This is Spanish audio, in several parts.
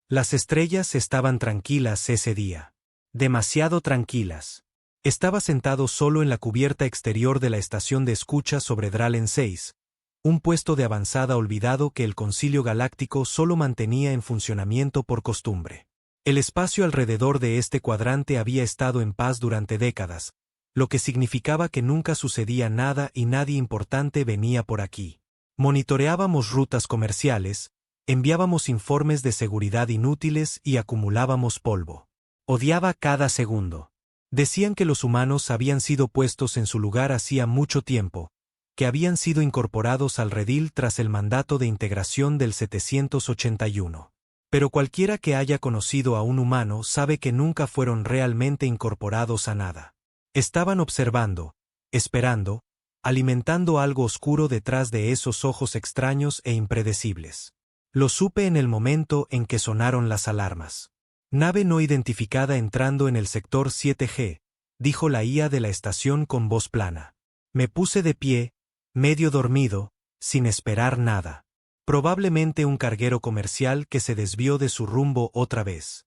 Las estrellas estaban tranquilas ese día. Demasiado tranquilas. Estaba sentado solo en la cubierta exterior de la estación de escucha sobre Dralen 6, un puesto de avanzada olvidado que el Concilio Galáctico solo mantenía en funcionamiento por costumbre. El espacio alrededor de este cuadrante había estado en paz durante décadas, lo que significaba que nunca sucedía nada y nadie importante venía por aquí. Monitoreábamos rutas comerciales, enviábamos informes de seguridad inútiles y acumulábamos polvo. Odiaba cada segundo. Decían que los humanos habían sido puestos en su lugar hacía mucho tiempo, que habían sido incorporados al redil tras el mandato de integración del 781. Pero cualquiera que haya conocido a un humano sabe que nunca fueron realmente incorporados a nada. Estaban observando, esperando, alimentando algo oscuro detrás de esos ojos extraños e impredecibles. Lo supe en el momento en que sonaron las alarmas. Nave no identificada entrando en el sector 7G, dijo la IA de la estación con voz plana. Me puse de pie, medio dormido, sin esperar nada. Probablemente un carguero comercial que se desvió de su rumbo otra vez.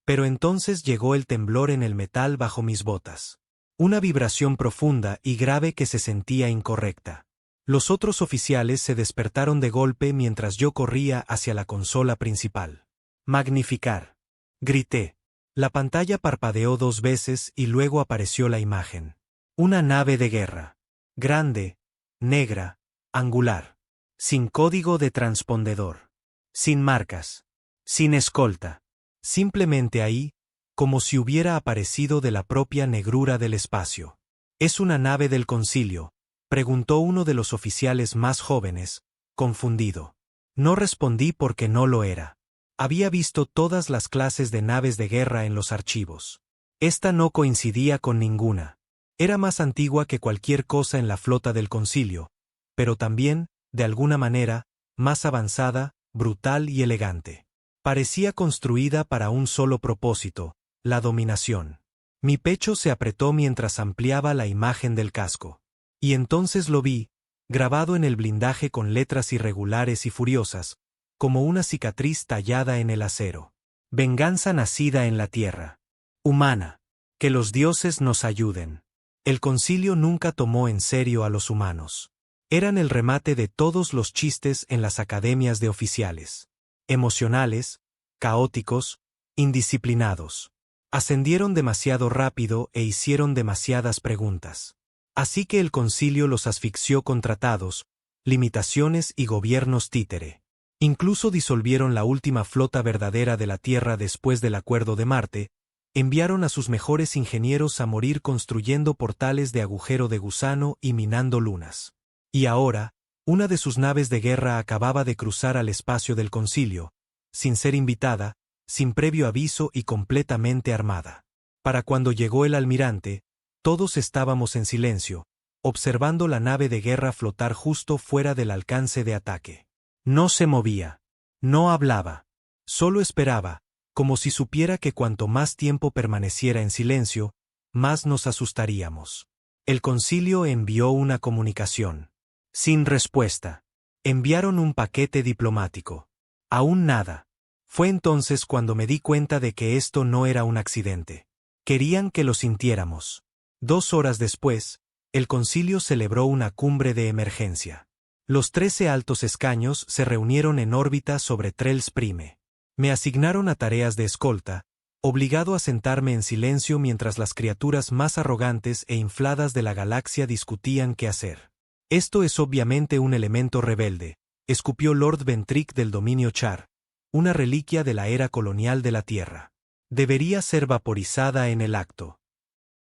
Pero entonces llegó el temblor en el metal bajo mis botas. Una vibración profunda y grave que se sentía incorrecta. Los otros oficiales se despertaron de golpe mientras yo corría hacia la consola principal. Magnificar. Grité. La pantalla parpadeó 2 veces y luego apareció la imagen. Una nave de guerra. Grande, negra, angular. Sin código de transpondedor. Sin marcas. Sin escolta. Simplemente ahí, como si hubiera aparecido de la propia negrura del espacio. ¿Es una nave del concilio?, preguntó uno de los oficiales más jóvenes, confundido. No respondí porque no lo era. Había visto todas las clases de naves de guerra en los archivos. Esta no coincidía con ninguna. Era más antigua que cualquier cosa en la flota del concilio, pero también, de alguna manera, más avanzada, brutal y elegante. Parecía construida para un solo propósito, la dominación. Mi pecho se apretó mientras ampliaba la imagen del casco. Y entonces lo vi, grabado en el blindaje con letras irregulares y furiosas, como una cicatriz tallada en el acero. Venganza nacida en la tierra. Humana. Que los dioses nos ayuden. El concilio nunca tomó en serio a los humanos. Eran el remate de todos los chistes en las academias de oficiales. Emocionales, caóticos, indisciplinados. Ascendieron demasiado rápido e hicieron demasiadas preguntas. Así que el concilio los asfixió con tratados, limitaciones y gobiernos títere. Incluso disolvieron la última flota verdadera de la Tierra después del Acuerdo de Marte, enviaron a sus mejores ingenieros a morir construyendo portales de agujero de gusano y minando lunas. Y ahora, una de sus naves de guerra acababa de cruzar al espacio del concilio, sin ser invitada, sin previo aviso y completamente armada. Para cuando llegó el almirante, todos estábamos en silencio, observando la nave de guerra flotar justo fuera del alcance de ataque. No se movía. No hablaba. Solo esperaba, como si supiera que cuanto más tiempo permaneciera en silencio, más nos asustaríamos. El concilio envió una comunicación. Sin respuesta. Enviaron un paquete diplomático. Aún nada. Fue entonces cuando me di cuenta de que esto no era un accidente. Querían que lo sintiéramos. 2 horas después, el concilio celebró una cumbre de emergencia. Los 13 altos escaños se reunieron en órbita sobre Trels Prime. Me asignaron a tareas de escolta, obligado a sentarme en silencio mientras las criaturas más arrogantes e infladas de la galaxia discutían qué hacer. Esto es obviamente un elemento rebelde, escupió Lord Ventric del dominio Char, una reliquia de la era colonial de la Tierra. Debería ser vaporizada en el acto.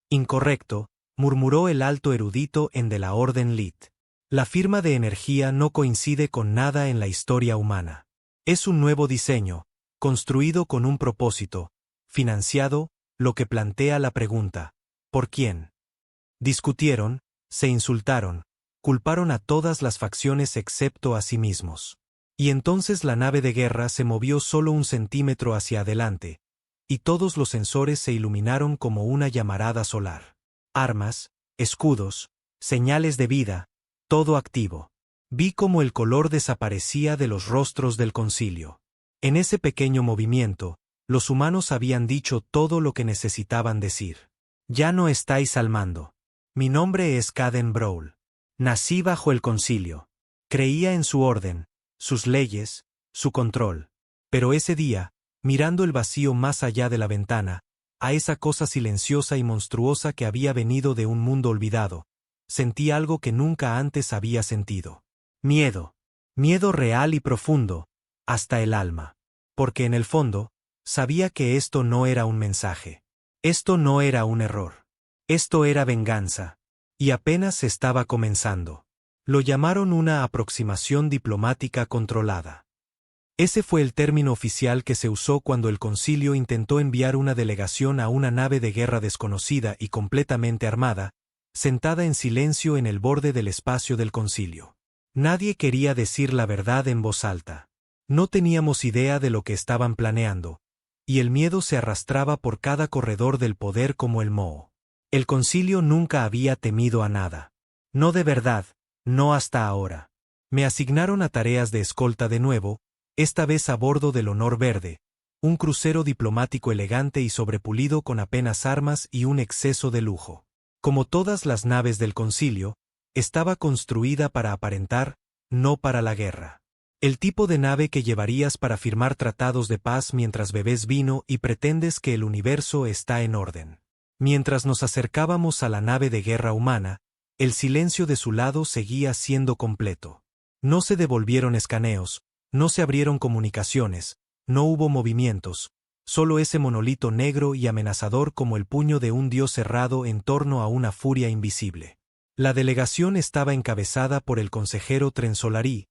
Incorrecto, murmuró el alto erudito en de la Orden Lit. La firma de energía no coincide con nada en la historia humana. Es un nuevo diseño, construido con un propósito, financiado, lo que plantea la pregunta, ¿por quién? Discutieron, se insultaron, culparon a todas las facciones excepto a sí mismos. Y entonces la nave de guerra se movió solo 1 centímetro hacia adelante, y todos los sensores se iluminaron como una llamarada solar. Armas, escudos, señales de vida, todo activo. Vi cómo el color desaparecía de los rostros del concilio. En ese pequeño movimiento, los humanos habían dicho todo lo que necesitaban decir. Ya no estáis al mando. Mi nombre es Caden Browl. Nací bajo el concilio. Creía en su orden, sus leyes, su control. Pero ese día, mirando el vacío más allá de la ventana, a esa cosa silenciosa y monstruosa que había venido de un mundo olvidado, sentí algo que nunca antes había sentido. Miedo. Miedo real y profundo, hasta el alma. Porque en el fondo, sabía que esto no era un mensaje. Esto no era un error. Esto era venganza. Y apenas estaba comenzando. Lo llamaron una aproximación diplomática controlada. Ese fue el término oficial que se usó cuando el concilio intentó enviar una delegación a una nave de guerra desconocida y completamente armada, sentada en silencio en el borde del espacio del concilio. Nadie quería decir la verdad en voz alta. No teníamos idea de lo que estaban planeando, y el miedo se arrastraba por cada corredor del poder como el moho. El concilio nunca había temido a nada. No de verdad, no hasta ahora. Me asignaron a tareas de escolta de nuevo, esta vez a bordo del Honor Verde, un crucero diplomático elegante y sobrepulido con apenas armas y un exceso de lujo. Como todas las naves del concilio, estaba construida para aparentar, no para la guerra. El tipo de nave que llevarías para firmar tratados de paz mientras bebes vino y pretendes que el universo está en orden. Mientras nos acercábamos a la nave de guerra humana, el silencio de su lado seguía siendo completo. No se devolvieron escaneos, no se abrieron comunicaciones, no hubo movimientos, solo ese monolito negro y amenazador como el puño de un dios cerrado en torno a una furia invisible. La delegación estaba encabezada por el consejero Trenzolari,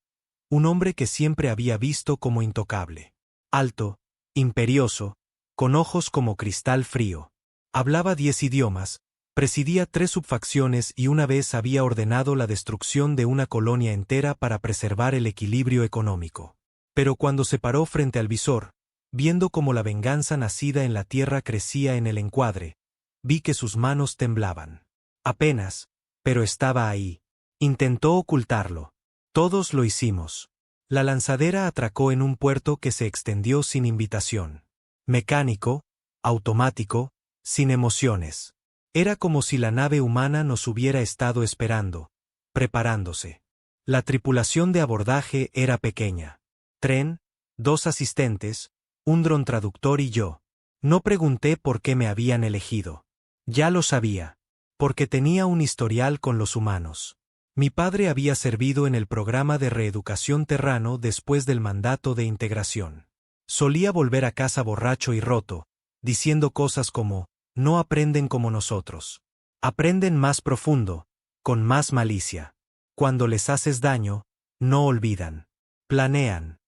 un hombre que siempre había visto como intocable. Alto, imperioso, con ojos como cristal frío. Hablaba 10 idiomas, presidía 3 subfacciones y una vez había ordenado la destrucción de una colonia entera para preservar el equilibrio económico. Pero cuando se paró frente al visor, viendo cómo la venganza nacida en la tierra crecía en el encuadre, vi que sus manos temblaban. Apenas, pero estaba ahí. Intentó ocultarlo. Todos lo hicimos. La lanzadera atracó en un puerto que se extendió sin invitación. Mecánico, automático, sin emociones. Era como si la nave humana nos hubiera estado esperando, preparándose. La tripulación de abordaje era pequeña. Tren, 2 asistentes, un dron traductor y yo. No pregunté por qué me habían elegido. Ya lo sabía. Porque tenía un historial con los humanos. Mi padre había servido en el programa de reeducación terrano después del mandato de integración. Solía volver a casa borracho y roto, diciendo cosas como, no aprenden como nosotros. Aprenden más profundo, con más malicia. Cuando les haces daño, no olvidan. Planean.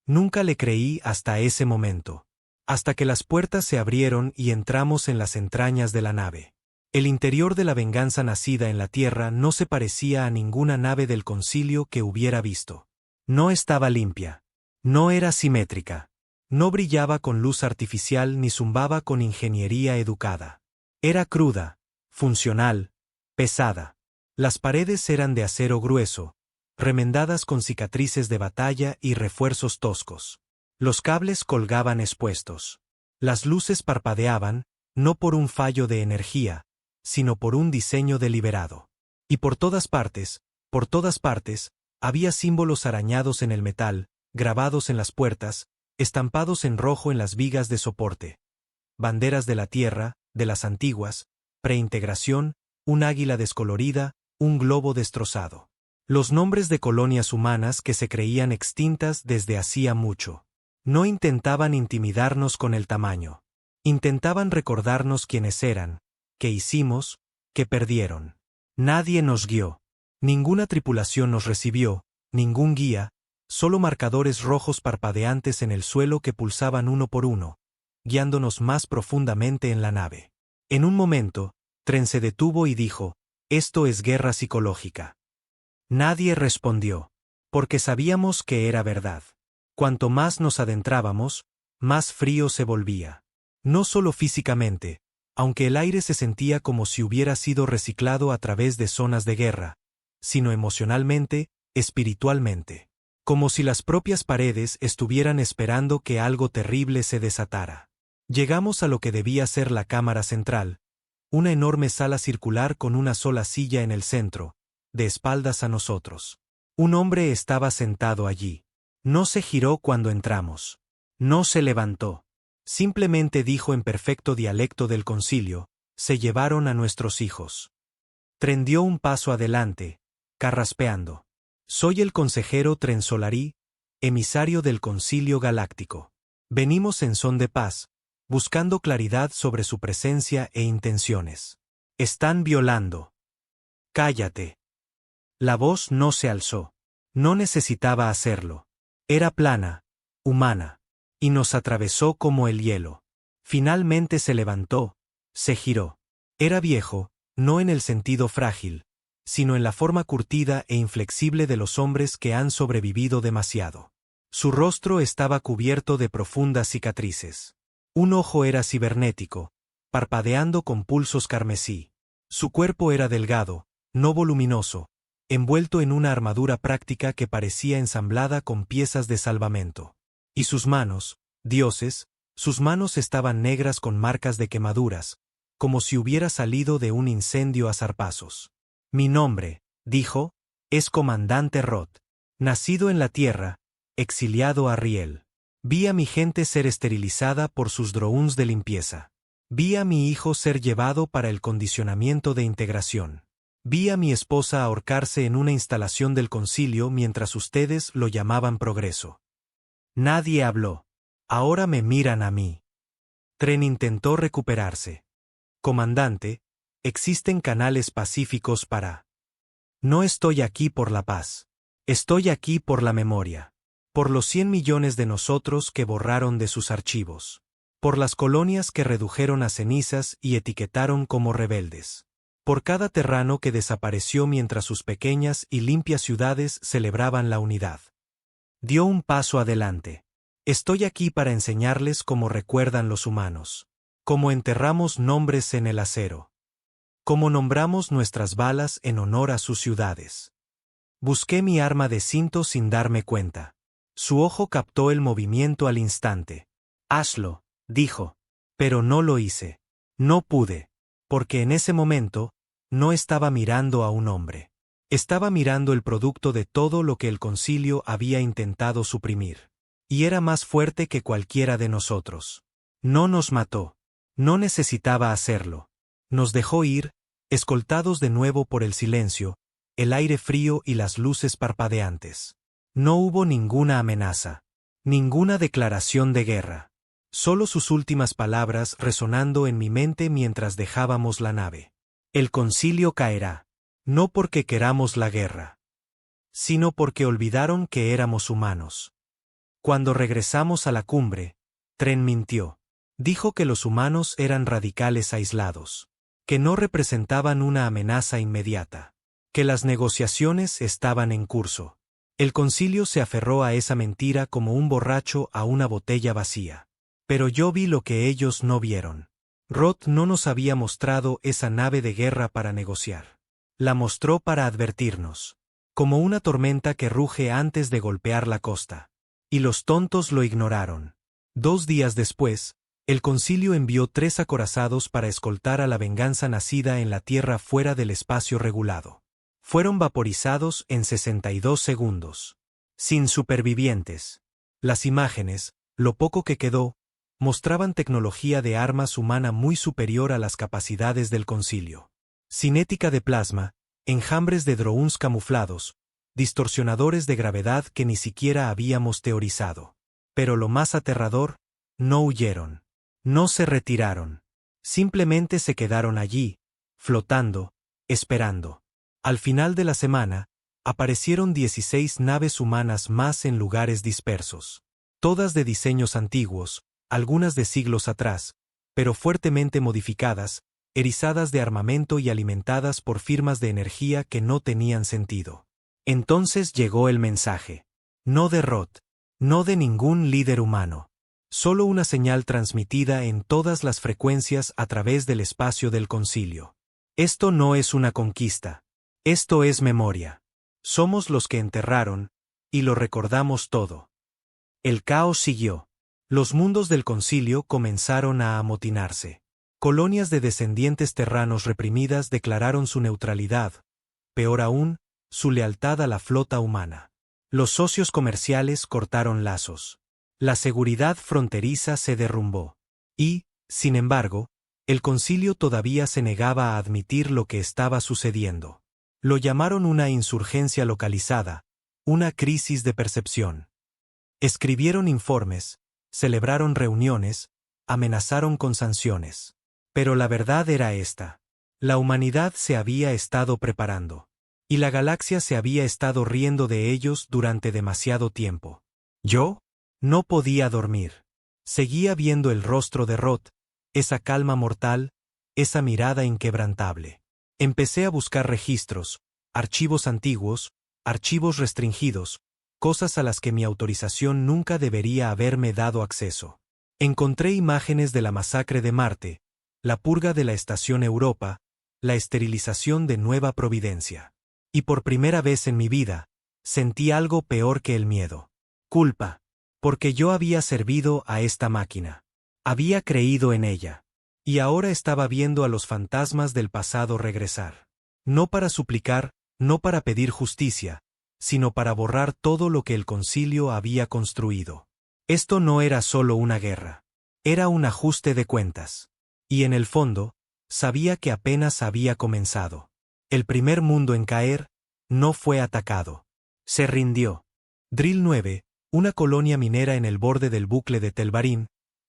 Nunca le creí hasta ese momento. Hasta que las puertas se abrieron y entramos en las entrañas de la nave. El interior de la venganza nacida en la tierra no se parecía a ninguna nave del concilio que hubiera visto. No estaba limpia. No era simétrica. No brillaba con luz artificial ni zumbaba con ingeniería educada. Era cruda, funcional, pesada. Las paredes eran de acero grueso, remendadas con cicatrices de batalla y refuerzos toscos. Los cables colgaban expuestos. Las luces parpadeaban, no por un fallo de energía, sino por un diseño deliberado. Y por todas partes, había símbolos arañados en el metal, grabados en las puertas, estampados en rojo en las vigas de soporte. Banderas de la tierra, de las antiguas, preintegración, un águila descolorida, un globo destrozado. Los nombres de colonias humanas que se creían extintas desde hacía mucho. No intentaban intimidarnos con el tamaño. Intentaban recordarnos quiénes eran, qué hicimos, qué perdieron. Nadie nos guió. Ninguna tripulación nos recibió, ningún guía, solo marcadores rojos parpadeantes en el suelo que pulsaban uno por uno, guiándonos más profundamente en la nave. En un momento, Tren se detuvo y dijo, esto es guerra psicológica. Nadie respondió, porque sabíamos que era verdad. Cuanto más nos adentrábamos, más frío se volvía. No solo físicamente, aunque el aire se sentía como si hubiera sido reciclado a través de zonas de guerra, sino emocionalmente, espiritualmente. como si las propias paredes estuvieran esperando que algo terrible se desatara. Llegamos a lo que debía ser la cámara central, una enorme sala circular con una sola silla en el centro, de espaldas a nosotros. Un hombre estaba sentado allí. No se giró cuando entramos. No se levantó. Simplemente dijo en perfecto dialecto del concilio: se llevaron a nuestros hijos. Tren dio un paso adelante, carraspeando. Soy el consejero Tren Solarí, emisario del Concilio Galáctico. Venimos en son de paz, buscando claridad sobre su presencia e intenciones. Están violando. Cállate. La voz no se alzó. No necesitaba hacerlo. Era plana, humana, y nos atravesó como el hielo. Finalmente se levantó, se giró. Era viejo, no en el sentido frágil, sino en la forma curtida e inflexible de los hombres que han sobrevivido demasiado. Su rostro estaba cubierto de profundas cicatrices. Un ojo era cibernético, parpadeando con pulsos carmesí. Su cuerpo era delgado, no voluminoso, envuelto en una armadura práctica que parecía ensamblada con piezas de salvamento. Y sus manos, dioses, sus manos estaban negras con marcas de quemaduras, como si hubiera salido de un incendio a zarpazos. Mi nombre, dijo, es Comandante Roth. Nacido en la Tierra, exiliado a Riel. Vi a mi gente ser esterilizada por sus drones de limpieza. Vi a mi hijo ser llevado para el condicionamiento de integración. Vi a mi esposa ahorcarse en una instalación del concilio mientras ustedes lo llamaban progreso. Nadie habló. Ahora me miran a mí. Tren intentó recuperarse. Comandante, existen canales pacíficos para... No estoy aquí por la paz. Estoy aquí por la memoria. Por los 100 millones de nosotros que borraron de sus archivos. Por las colonias que redujeron a cenizas y etiquetaron como rebeldes. Por cada terrano que desapareció mientras sus pequeñas y limpias ciudades celebraban la unidad. Dio un paso adelante. Estoy aquí para enseñarles cómo recuerdan los humanos. Cómo enterramos nombres en el acero. Cómo nombramos nuestras balas en honor a sus ciudades. Busqué mi arma de cinto sin darme cuenta. Su ojo captó el movimiento al instante. Hazlo, dijo. Pero no lo hice. No pude. Porque en ese momento, no estaba mirando a un hombre. Estaba mirando el producto de todo lo que el concilio había intentado suprimir. Y era más fuerte que cualquiera de nosotros. No nos mató. No necesitaba hacerlo. Nos dejó ir, escoltados de nuevo por el silencio, el aire frío y las luces parpadeantes. No hubo ninguna amenaza. Ninguna declaración de guerra. Solo sus últimas palabras resonando en mi mente mientras dejábamos la nave. El concilio caerá. No porque queramos la guerra, sino porque olvidaron que éramos humanos. Cuando regresamos a la cumbre, Tren mintió. Dijo que los humanos eran radicales aislados, que no representaban una amenaza inmediata, que las negociaciones estaban en curso. El concilio se aferró a esa mentira como un borracho a una botella vacía. Pero yo vi lo que ellos no vieron. Roth no nos había mostrado esa nave de guerra para negociar. La mostró para advertirnos. Como una tormenta que ruge antes de golpear la costa. Y los tontos lo ignoraron. 2 días después, el concilio envió 3 acorazados para escoltar a la venganza nacida en la Tierra fuera del espacio regulado. Fueron vaporizados en 62 segundos. Sin supervivientes. Las imágenes, lo poco que quedó, mostraban tecnología de armas humana muy superior a las capacidades del concilio. Cinética de plasma, enjambres de drones camuflados, distorsionadores de gravedad que ni siquiera habíamos teorizado. Pero lo más aterrador, no huyeron. No se retiraron. Simplemente se quedaron allí, flotando, esperando. Al final de la semana, aparecieron 16 naves humanas más en lugares dispersos. Todas de diseños antiguos, algunas de siglos atrás, pero fuertemente modificadas, erizadas de armamento y alimentadas por firmas de energía que no tenían sentido. Entonces llegó el mensaje. No de Roth, no de ningún líder humano. Solo una señal transmitida en todas las frecuencias a través del espacio del concilio. Esto no es una conquista. Esto es memoria. Somos los que enterraron, y lo recordamos todo. El caos siguió. Los mundos del concilio comenzaron a amotinarse. Colonias de descendientes terranos reprimidas declararon su neutralidad, peor aún, su lealtad a la flota humana. Los socios comerciales cortaron lazos. La seguridad fronteriza se derrumbó. Y, sin embargo, el concilio todavía se negaba a admitir lo que estaba sucediendo. Lo llamaron una insurgencia localizada, una crisis de percepción. Escribieron informes, celebraron reuniones, amenazaron con sanciones. Pero la verdad era esta. La humanidad se había estado preparando. Y la galaxia se había estado riendo de ellos durante demasiado tiempo. Yo no podía dormir. Seguía viendo el rostro de Roth, esa calma mortal, esa mirada inquebrantable. Empecé a buscar registros, archivos antiguos, archivos restringidos, cosas a las que mi autorización nunca debería haberme dado acceso. Encontré imágenes de la masacre de Marte, la purga de la Estación Europa, la esterilización de Nueva Providencia. Y por primera vez en mi vida, sentí algo peor que el miedo. Culpa. Porque yo había servido a esta máquina. Había creído en ella. Y ahora estaba viendo a los fantasmas del pasado regresar. No para suplicar, no para pedir justicia, sino para borrar todo lo que el concilio había construido. Esto no era solo una guerra. Era un ajuste de cuentas. Y en el fondo, sabía que apenas había comenzado. El primer mundo en caer no fue atacado. Se rindió. Drill 9, una colonia minera en el borde del bucle de Telvarín,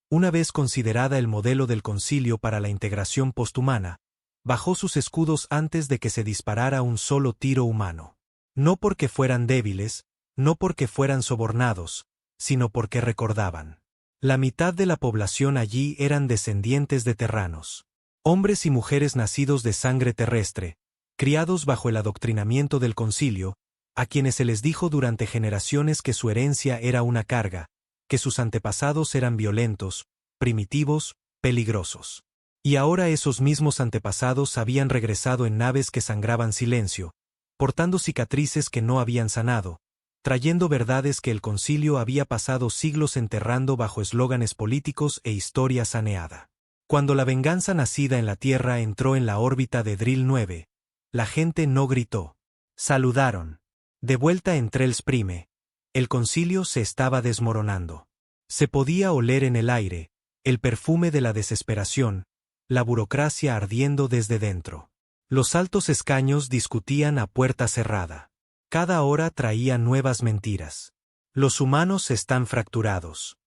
una vez considerada el modelo del concilio para la integración posthumana, bajó sus escudos antes de que se disparara un solo tiro humano. No porque fueran débiles, no porque fueran sobornados, sino porque recordaban. La mitad de la población allí eran descendientes de terranos. Hombres y mujeres nacidos de sangre terrestre, criados bajo el adoctrinamiento del concilio, a quienes se les dijo durante generaciones que su herencia era una carga, que sus antepasados eran violentos, primitivos, peligrosos. Y ahora esos mismos antepasados habían regresado en naves que sangraban silencio, portando cicatrices que no habían sanado, trayendo verdades que el concilio había pasado siglos enterrando bajo eslóganes políticos e historia saneada. Cuando la venganza nacida en la Tierra entró en la órbita de Drill 9, la gente no gritó. Saludaron. De vuelta en Trells Prime, el concilio se estaba desmoronando. Se podía oler en el aire, el perfume de la desesperación, la burocracia ardiendo desde dentro. Los altos escaños discutían a puerta cerrada. Cada hora traía nuevas mentiras. Los humanos están fracturados.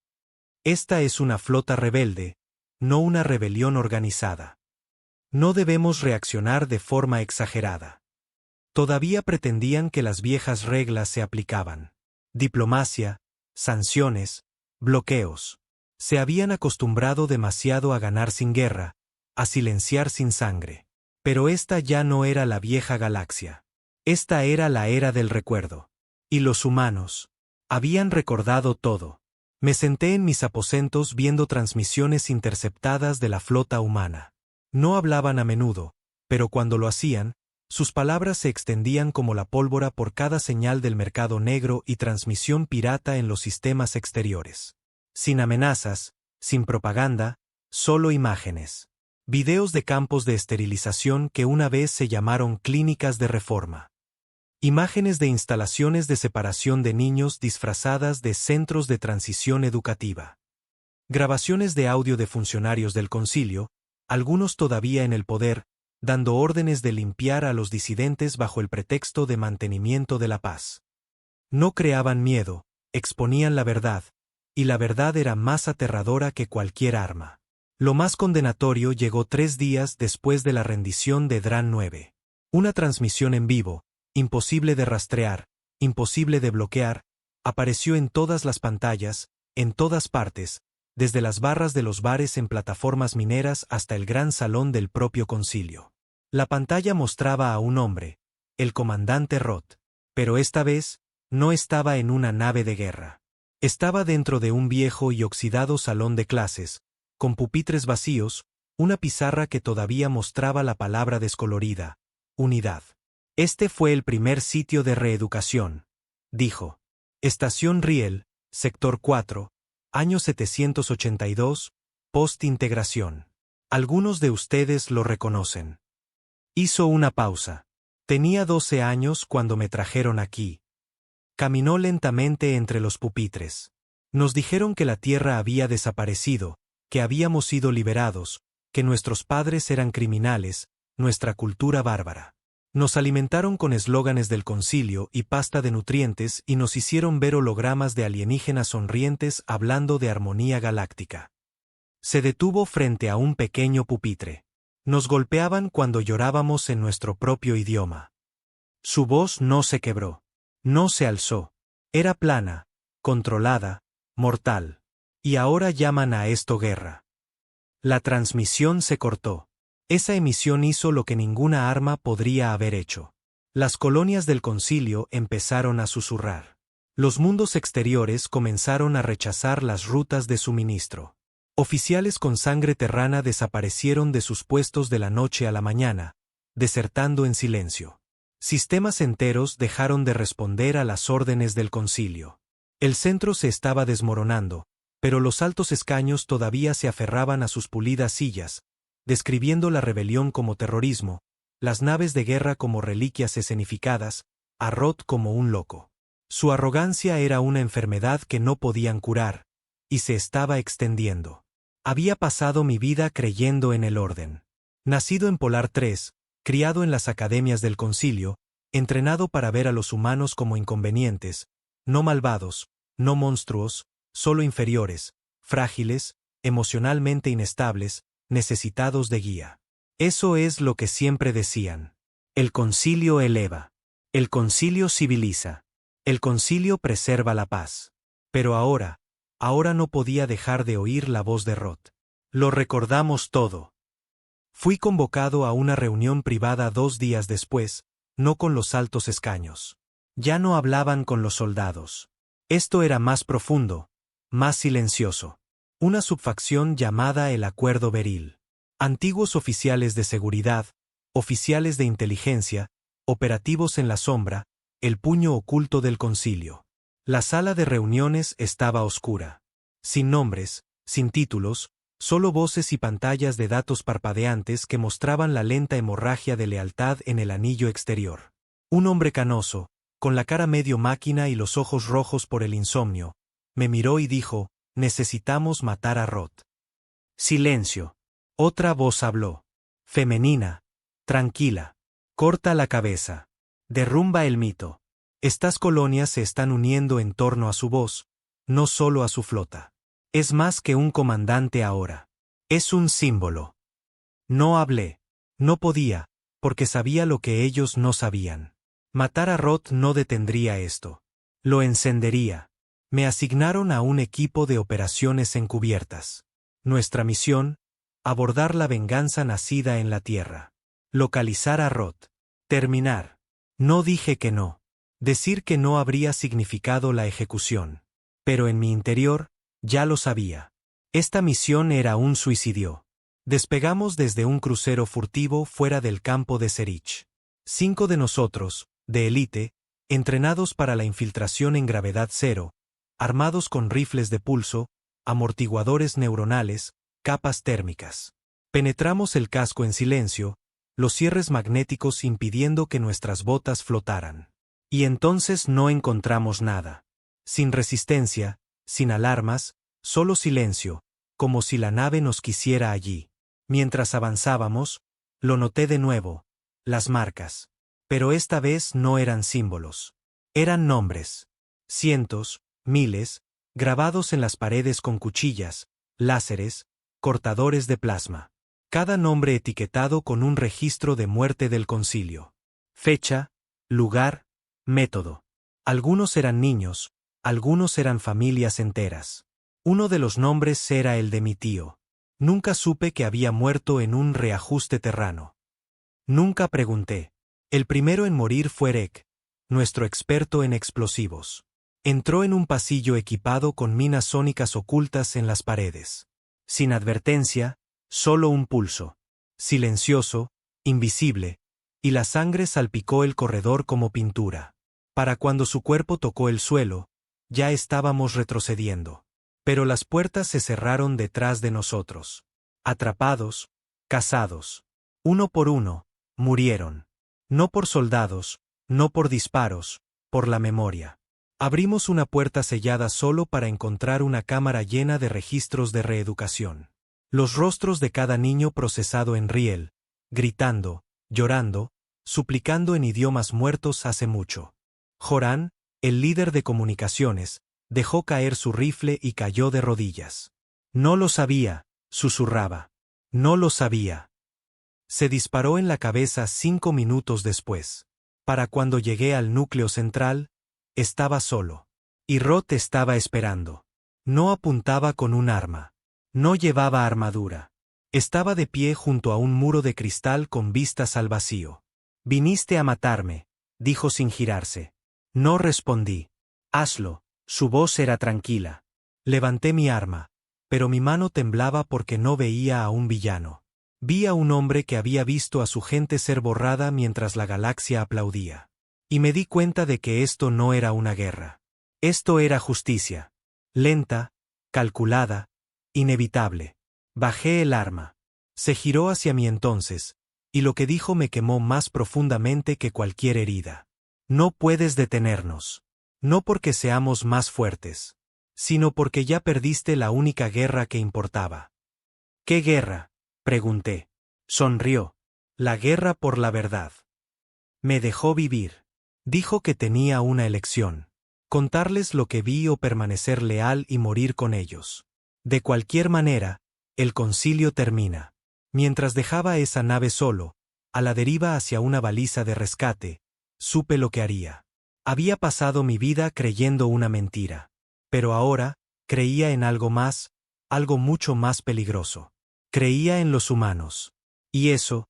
Esta es una flota rebelde, no una rebelión organizada. No debemos reaccionar de forma exagerada. Todavía pretendían que las viejas reglas se aplicaban. Diplomacia, sanciones, bloqueos. Se habían acostumbrado demasiado a ganar sin guerra, a silenciar sin sangre. Pero esta ya no era la vieja galaxia. Esta era la era del recuerdo. Y los humanos habían recordado todo. Me senté en mis aposentos viendo transmisiones interceptadas de la flota humana. No hablaban a menudo, pero cuando lo hacían, sus palabras se extendían como la pólvora por cada señal del mercado negro y transmisión pirata en los sistemas exteriores. Sin amenazas, sin propaganda, solo imágenes. Videos de campos de esterilización que una vez se llamaron clínicas de reforma. Imágenes de instalaciones de separación de niños disfrazadas de centros de transición educativa. Grabaciones de audio de funcionarios del concilio, algunos todavía en el poder, dando órdenes de limpiar a los disidentes bajo el pretexto de mantenimiento de la paz. No creaban miedo, exponían la verdad, y la verdad era más aterradora que cualquier arma. Lo más condenatorio llegó 3 días después de la rendición de Dran 9. Una transmisión en vivo, imposible de rastrear, imposible de bloquear, apareció en todas las pantallas, en todas partes, desde las barras de los bares en plataformas mineras hasta el gran salón del propio concilio. La pantalla mostraba a un hombre, el comandante Roth, pero esta vez, no estaba en una nave de guerra. Estaba dentro de un viejo y oxidado salón de clases, con pupitres vacíos, una pizarra que todavía mostraba la palabra descolorida, unidad. Este fue el primer sitio de reeducación, dijo. Estación Riel, Sector 4, año 782, post-integración. Algunos de ustedes lo reconocen. Hizo una pausa. Tenía 12 años cuando me trajeron aquí. Caminó lentamente entre los pupitres. Nos dijeron que la tierra había desaparecido, que habíamos sido liberados, que nuestros padres eran criminales, nuestra cultura bárbara. Nos alimentaron con eslóganes del concilio y pasta de nutrientes y nos hicieron ver hologramas de alienígenas sonrientes hablando de armonía galáctica. Se detuvo frente a un pequeño pupitre. Nos golpeaban cuando llorábamos en nuestro propio idioma. Su voz no se quebró. No se alzó. Era plana, controlada, mortal. Y ahora llaman a esto guerra. La transmisión se cortó. Esa emisión hizo lo que ninguna arma podría haber hecho. Las colonias del concilio empezaron a susurrar. Los mundos exteriores comenzaron a rechazar las rutas de suministro. Oficiales con sangre terrana desaparecieron de sus puestos de la noche a la mañana, desertando en silencio. Sistemas enteros dejaron de responder a las órdenes del concilio. El centro se estaba desmoronando, pero los altos escaños todavía se aferraban a sus pulidas sillas, describiendo la rebelión como terrorismo, las naves de guerra como reliquias escenificadas, a Roth como un loco. Su arrogancia era una enfermedad que no podían curar, y se estaba extendiendo. Había pasado mi vida creyendo en el orden. Nacido en Polar 3, criado en las academias del concilio, entrenado para ver a los humanos como inconvenientes, no malvados, no monstruos, solo inferiores, frágiles, emocionalmente inestables, necesitados de guía. Eso es lo que siempre decían. El concilio eleva. El concilio civiliza. El concilio preserva la paz. Pero ahora no podía dejar de oír la voz de Roth. Lo recordamos todo. Fui convocado a una reunión privada 2 días después, no con los altos escaños. Ya no hablaban con los soldados. Esto era más profundo, más silencioso. Una subfacción llamada el Acuerdo Beril. Antiguos oficiales de seguridad, oficiales de inteligencia, operativos en la sombra, el puño oculto del concilio. La sala de reuniones estaba oscura. Sin nombres, sin títulos, solo voces y pantallas de datos parpadeantes que mostraban la lenta hemorragia de lealtad en el anillo exterior. Un hombre canoso, con la cara medio máquina y los ojos rojos por el insomnio, me miró y dijo: necesitamos matar a Roth. Silencio. Otra voz habló. Femenina. Tranquila. Corta la cabeza. Derrumba el mito. Estas colonias se están uniendo en torno a su voz, no solo a su flota. Es más que un comandante ahora. Es un símbolo. No hablé. No podía, porque sabía lo que ellos no sabían. Matar a Roth no detendría esto. Lo encendería. Me asignaron a un equipo de operaciones encubiertas. Nuestra misión: abordar la venganza nacida en la tierra. Localizar a Roth. Terminar. No dije que no. Decir que no habría significado la ejecución. Pero en mi interior, ya lo sabía. Esta misión era un suicidio. Despegamos desde un crucero furtivo fuera del campo de Serich. 5 de nosotros, de élite, entrenados para la infiltración en gravedad cero, armados con rifles de pulso, amortiguadores neuronales, capas térmicas. Penetramos el casco en silencio, los cierres magnéticos impidiendo que nuestras botas flotaran. Y entonces no encontramos nada. Sin resistencia, sin alarmas, solo silencio, como si la nave nos quisiera allí. Mientras avanzábamos, lo noté de nuevo, las marcas. Pero esta vez no eran símbolos. Eran nombres. Cientos, miles, grabados en las paredes con cuchillas, láseres, cortadores de plasma. Cada nombre etiquetado con un registro de muerte del concilio. Fecha, lugar, método. Algunos eran niños, algunos eran familias enteras. Uno de los nombres era el de mi tío. Nunca supe que había muerto en un reajuste terrano. Nunca pregunté. El primero en morir fue Rek, nuestro experto en explosivos. Entró en un pasillo equipado con minas sónicas ocultas en las paredes. Sin advertencia, solo un pulso. Silencioso, invisible, y la sangre salpicó el corredor como pintura. Para cuando su cuerpo tocó el suelo, Ya estábamos retrocediendo. Pero las puertas se cerraron detrás de nosotros. Atrapados, cazados. Uno por uno, murieron. No por soldados, no por disparos, por la memoria. Abrimos una puerta sellada solo para encontrar una cámara llena de registros de reeducación. Los rostros de cada niño procesado en riel, gritando, llorando, suplicando en idiomas muertos hace mucho. Joran, el líder de comunicaciones, dejó caer su rifle y cayó de rodillas. No lo sabía, susurraba. No lo sabía. Se disparó en la cabeza 5 minutos después. Para cuando llegué al núcleo central, estaba solo. Y Roth estaba esperando. No apuntaba con un arma. No llevaba armadura. Estaba de pie junto a un muro de cristal con vistas al vacío. «Viniste a matarme», dijo sin girarse. No respondí. «Hazlo». Su voz era tranquila. Levanté mi arma, pero mi mano temblaba porque no veía a un villano. Vi a un hombre que había visto a su gente ser borrada mientras la galaxia aplaudía. Y me di cuenta de que esto no era una guerra. Esto era justicia. Lenta, calculada, inevitable. Bajé el arma. Se giró hacia mí entonces, y lo que dijo me quemó más profundamente que cualquier herida. No puedes detenernos. No porque seamos más fuertes, sino porque ya perdiste la única guerra que importaba. ¿Qué guerra?, pregunté. Sonrió. La guerra por la verdad. Me dejó vivir. Dijo que tenía una elección. Contarles lo que vi o permanecer leal y morir con ellos. De cualquier manera, el concilio termina. Mientras dejaba esa nave solo, a la deriva hacia una baliza de rescate, supe lo que haría. Había pasado mi vida creyendo una mentira. Pero ahora, creía en algo más, algo mucho más peligroso. Creía en los humanos. Y eso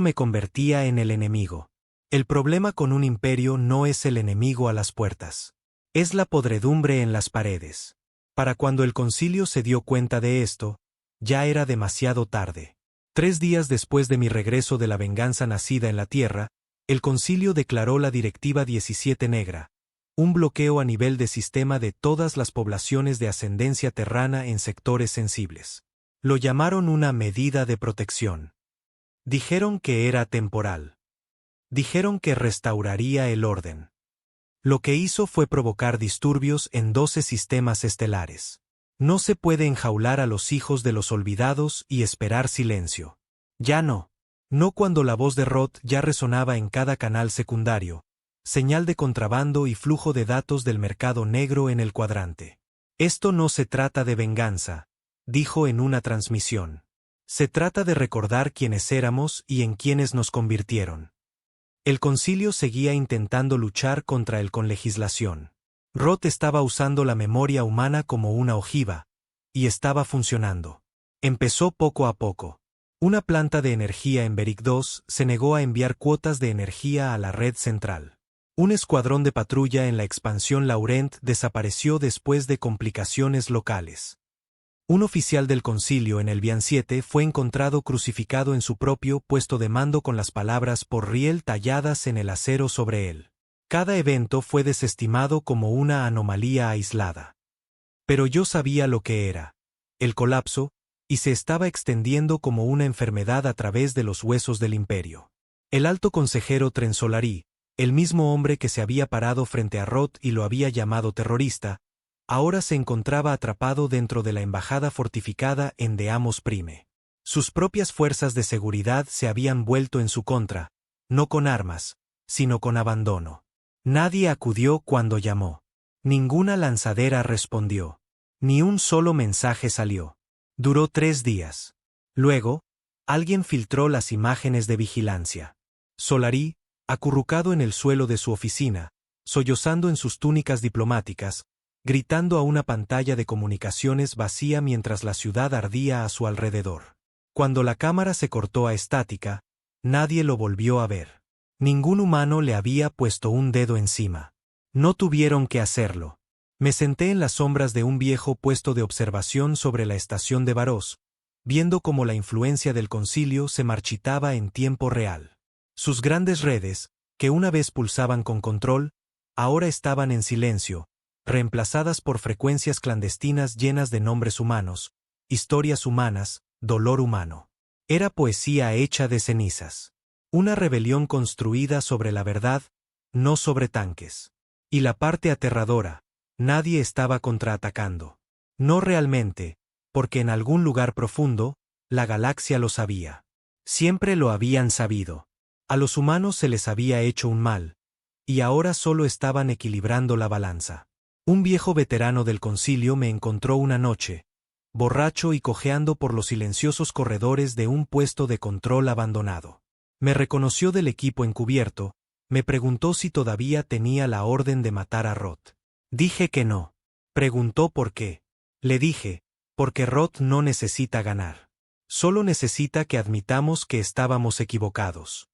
me convertía en el enemigo. El problema con un imperio no es el enemigo a las puertas. Es la podredumbre en las paredes. Para cuando el concilio se dio cuenta de esto, ya era demasiado tarde. 3 días después de mi regreso de la venganza nacida en la Tierra, el concilio declaró la Directiva 17 Negra, un bloqueo a nivel de sistema de todas las poblaciones de ascendencia terrana en sectores sensibles. Lo llamaron una medida de protección. Dijeron que era temporal. Dijeron que restauraría el orden. Lo que hizo fue provocar disturbios en 12 sistemas estelares. No se puede enjaular a los hijos de los olvidados y esperar silencio. Ya no. No cuando la voz de Roth ya resonaba en cada canal secundario, señal de contrabando y flujo de datos del mercado negro en el cuadrante. Esto no se trata de venganza, dijo en una transmisión. Se trata de recordar quiénes éramos y en quiénes nos convirtieron. El concilio seguía intentando luchar contra él con legislación. Roth estaba usando la memoria humana como una ojiva, y estaba funcionando. Empezó poco a poco. Una planta de energía en Beric 2 se negó a enviar cuotas de energía a la red central. Un escuadrón de patrulla en la expansión Laurent desapareció después de complicaciones locales. Un oficial del concilio en el Bian 7 fue encontrado crucificado en su propio puesto de mando con las palabras por riel talladas en el acero sobre él. Cada evento fue desestimado como una anomalía aislada. Pero yo sabía lo que era. El colapso, y se estaba extendiendo como una enfermedad a través de los huesos del imperio. El alto consejero Trensolari, el mismo hombre que se había parado frente a Roth y lo había llamado terrorista, ahora se encontraba atrapado dentro de la embajada fortificada en Deamos Prime. Sus propias fuerzas de seguridad se habían vuelto en su contra, no con armas, sino con abandono. Nadie acudió cuando llamó. Ninguna lanzadera respondió. Ni un solo mensaje salió. Duró 3 días. Luego, alguien filtró las imágenes de vigilancia. Solari, acurrucado en el suelo de su oficina, sollozando en sus túnicas diplomáticas, gritando a una pantalla de comunicaciones vacía mientras la ciudad ardía a su alrededor. Cuando la cámara se cortó a estática, nadie lo volvió a ver. Ningún humano le había puesto un dedo encima. No tuvieron que hacerlo. Me senté en las sombras de un viejo puesto de observación sobre la estación de Varos, viendo cómo la influencia del concilio se marchitaba en tiempo real. Sus grandes redes, que una vez pulsaban con control, ahora estaban en silencio, reemplazadas por frecuencias clandestinas llenas de nombres humanos, historias humanas, dolor humano. Era poesía hecha de cenizas. Una rebelión construida sobre la verdad, no sobre tanques. Y la parte aterradora, nadie estaba contraatacando. No realmente, porque en algún lugar profundo, la galaxia lo sabía. Siempre lo habían sabido. A los humanos se les había hecho un mal, y ahora solo estaban equilibrando la balanza. Un viejo veterano del concilio me encontró una noche, borracho y cojeando por los silenciosos corredores de un puesto de control abandonado. Me reconoció del equipo encubierto, me preguntó si todavía tenía la orden de matar a Roth. Dije que no. Preguntó por qué. Le dije, porque Roth no necesita ganar. Solo necesita que admitamos que estábamos equivocados.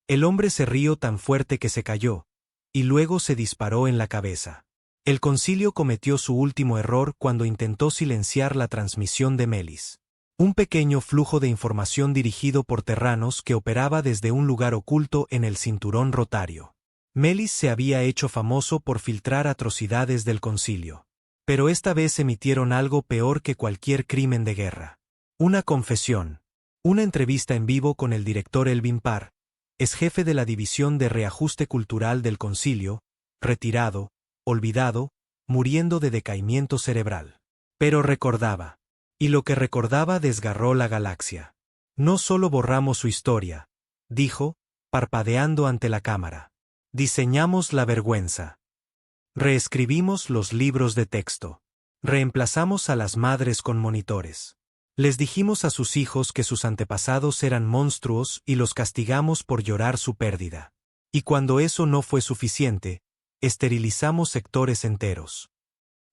El hombre se rió tan fuerte que se cayó, y luego se disparó en la cabeza. El concilio cometió su último error cuando intentó silenciar la transmisión de Melis. Un pequeño flujo de información dirigido por terranos que operaba desde un lugar oculto en el cinturón rotario. Melis se había hecho famoso por filtrar atrocidades del concilio. Pero esta vez emitieron algo peor que cualquier crimen de guerra. Una confesión. Una entrevista en vivo con el director Elvin Parr, ex jefe de la División de Reajuste Cultural del concilio, retirado, olvidado, muriendo de decaimiento cerebral. Pero recordaba. Y lo que recordaba desgarró la galaxia. No solo borramos su historia, dijo, parpadeando ante la cámara. Diseñamos la vergüenza. Reescribimos los libros de texto. Reemplazamos a las madres con monitores. Les dijimos a sus hijos que sus antepasados eran monstruos y los castigamos por llorar su pérdida. Y cuando eso no fue suficiente, esterilizamos sectores enteros.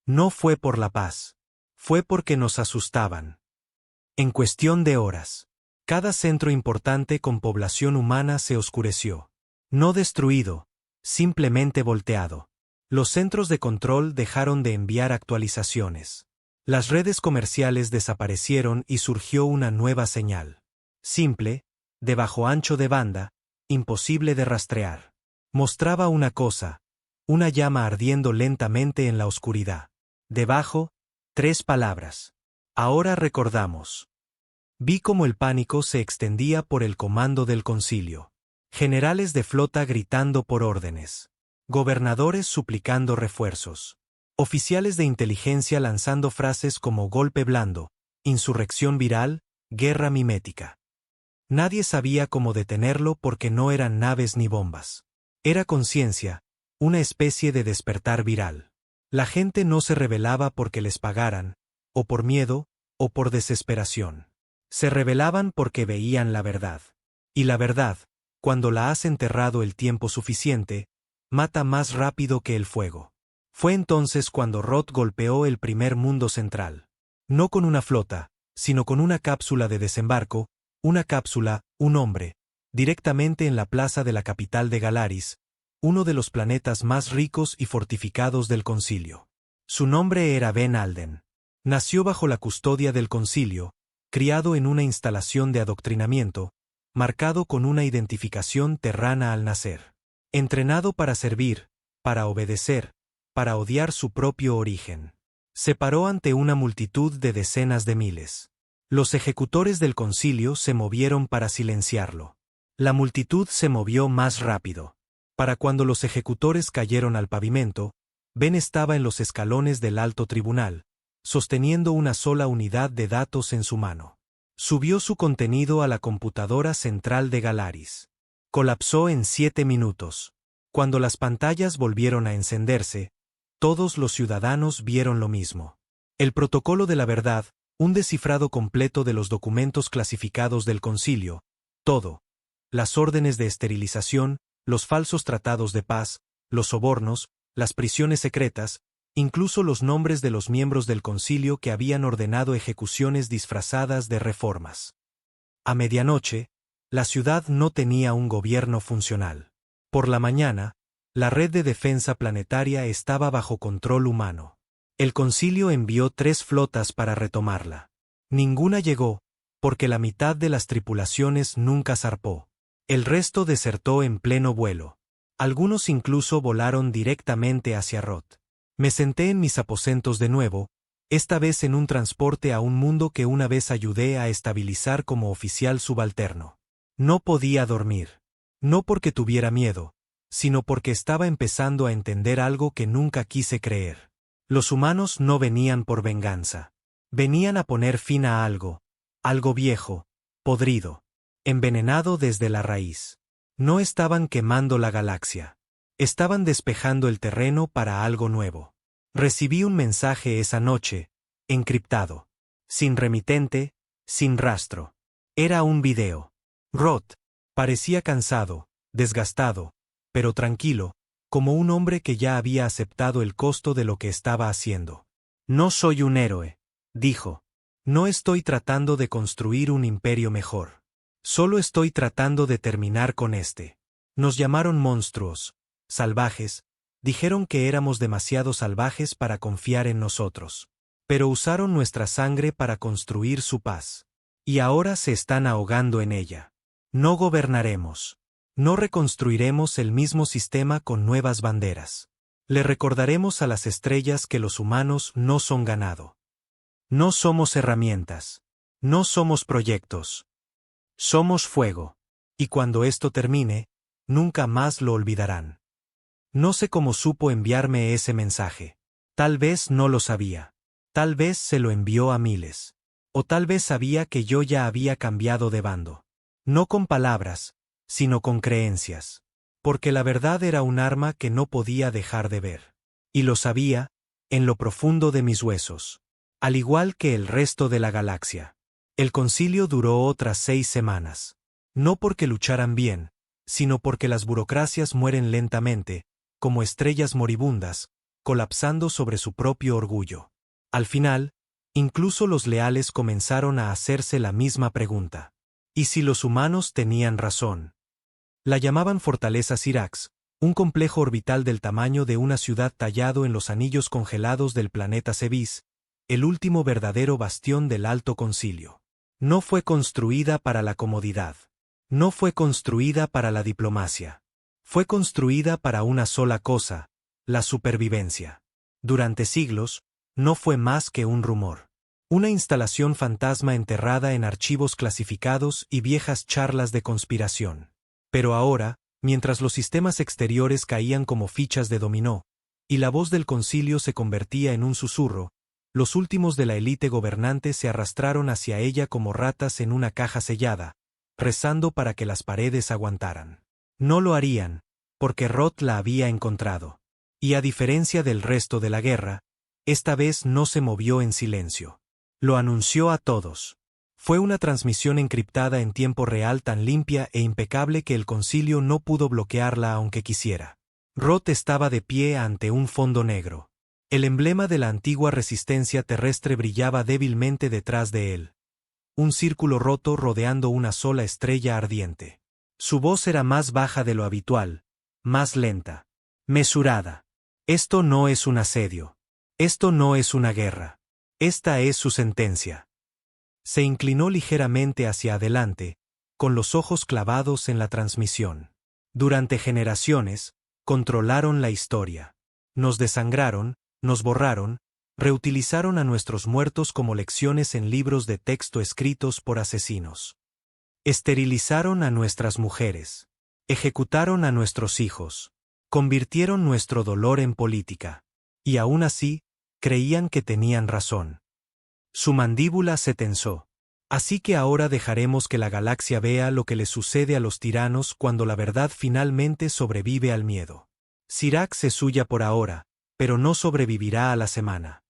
No fue por la paz. Fue porque nos asustaban. En cuestión de horas, cada centro importante con población humana se oscureció. No destruido, simplemente volteado. Los centros de control dejaron de enviar actualizaciones. Las redes comerciales desaparecieron y surgió una nueva señal. Simple, de bajo ancho de banda, imposible de rastrear. Mostraba una cosa, una llama ardiendo lentamente en la oscuridad. Debajo, 3 palabras. Ahora recordamos. Vi cómo el pánico se extendía por el comando del concilio. Generales de flota gritando por órdenes. Gobernadores suplicando refuerzos. Oficiales de inteligencia lanzando frases como golpe blando, insurrección viral, guerra mimética. Nadie sabía cómo detenerlo porque no eran naves ni bombas. Era conciencia, una especie de despertar viral. La gente no se rebelaba porque les pagaran, o por miedo, o por desesperación. Se rebelaban porque veían la verdad. Y la verdad, cuando la has enterrado el tiempo suficiente, mata más rápido que el fuego. Fue entonces cuando Roth golpeó el primer mundo central. No con una flota, sino con una cápsula de desembarco, una cápsula, un hombre, directamente en la plaza de la capital de Galaris, uno de los planetas más ricos y fortificados del concilio. Su nombre era Ben Alden. Nació bajo la custodia del concilio, criado en una instalación de adoctrinamiento, marcado con una identificación terrana al nacer. Entrenado para servir, para obedecer, para odiar su propio origen. Se paró ante una multitud de decenas de miles. Los ejecutores del concilio se movieron para silenciarlo. La multitud se movió más rápido. Para cuando los ejecutores cayeron al pavimento, Ben estaba en los escalones del alto tribunal, sosteniendo una sola unidad de datos en su mano. Subió su contenido a la computadora central de Galaris. Colapsó en 7 minutos. Cuando las pantallas volvieron a encenderse, todos los ciudadanos vieron lo mismo. El protocolo de la verdad, un descifrado completo de los documentos clasificados del concilio, todo. Las órdenes de esterilización, los falsos tratados de paz, los sobornos, las prisiones secretas, incluso los nombres de los miembros del concilio que habían ordenado ejecuciones disfrazadas de reformas. A medianoche, la ciudad no tenía un gobierno funcional. Por la mañana, la red de defensa planetaria estaba bajo control humano. El concilio envió 3 flotas para retomarla. Ninguna llegó, porque la mitad de las tripulaciones nunca zarpó. El resto desertó en pleno vuelo. Algunos incluso volaron directamente hacia Roth. Me senté en mis aposentos de nuevo, esta vez en un transporte a un mundo que una vez ayudé a estabilizar como oficial subalterno. No podía dormir. No porque tuviera miedo, sino porque estaba empezando a entender algo que nunca quise creer. Los humanos no venían por venganza. Venían a poner fin a algo viejo, podrido, envenenado desde la raíz. No estaban quemando la galaxia. Estaban despejando el terreno para algo nuevo. Recibí un mensaje esa noche, encriptado. Sin remitente, sin rastro. Era un video. Roth parecía cansado, desgastado, pero tranquilo, como un hombre que ya había aceptado el costo de lo que estaba haciendo. No soy un héroe, dijo. No estoy tratando de construir un imperio mejor. Solo estoy tratando de terminar con este. Nos llamaron monstruos, salvajes, dijeron que éramos demasiado salvajes para confiar en nosotros. Pero usaron nuestra sangre para construir su paz. Y ahora se están ahogando en ella. No gobernaremos. No reconstruiremos el mismo sistema con nuevas banderas. Le recordaremos a las estrellas que los humanos no son ganado. No somos herramientas. No somos proyectos. Somos fuego. Y cuando esto termine, nunca más lo olvidarán. No sé cómo supo enviarme ese mensaje. Tal vez no lo sabía. Tal vez se lo envió a miles. O tal vez sabía que yo ya había cambiado de bando. No con palabras, sino con creencias. Porque la verdad era un arma que no podía dejar de ver. Y lo sabía, en lo profundo de mis huesos. Al igual que el resto de la galaxia. El concilio duró otras 6 semanas. No porque lucharan bien, sino porque las burocracias mueren lentamente, como estrellas moribundas, colapsando sobre su propio orgullo. Al final, incluso los leales comenzaron a hacerse la misma pregunta. ¿Y si los humanos tenían razón? La llamaban Fortaleza Sirax, un complejo orbital del tamaño de una ciudad tallado en los anillos congelados del planeta Cebis, el último verdadero bastión del Alto Concilio. No fue construida para la comodidad. No fue construida para la diplomacia. Fue construida para una sola cosa, la supervivencia. Durante siglos, no fue más que un rumor. Una instalación fantasma enterrada en archivos clasificados y viejas charlas de conspiración. Pero ahora, mientras los sistemas exteriores caían como fichas de dominó, y la voz del concilio se convertía en un susurro, los últimos de la élite gobernante se arrastraron hacia ella como ratas en una caja sellada, rezando para que las paredes aguantaran. No lo harían, porque Roth la había encontrado. Y a diferencia del resto de la guerra, esta vez no se movió en silencio. Lo anunció a todos. Fue una transmisión encriptada en tiempo real tan limpia e impecable que el concilio no pudo bloquearla aunque quisiera. Roth estaba de pie ante un fondo negro. El emblema de la antigua resistencia terrestre brillaba débilmente detrás de él. Un círculo roto rodeando una sola estrella ardiente. Su voz era más baja de lo habitual, más lenta, mesurada. Esto no es un asedio. Esto no es una guerra. Esta es su sentencia. Se inclinó ligeramente hacia adelante, con los ojos clavados en la transmisión. Durante generaciones, controlaron la historia. Nos desangraron, nos borraron, reutilizaron a nuestros muertos como lecciones en libros de texto escritos por asesinos. Esterilizaron a nuestras mujeres. Ejecutaron a nuestros hijos. Convirtieron nuestro dolor en política. Y aún así, creían que tenían razón. Su mandíbula se tensó. Así que ahora dejaremos que la galaxia vea lo que le sucede a los tiranos cuando la verdad finalmente sobrevive al miedo. Sirax es suya por ahora, pero no sobrevivirá a la semana.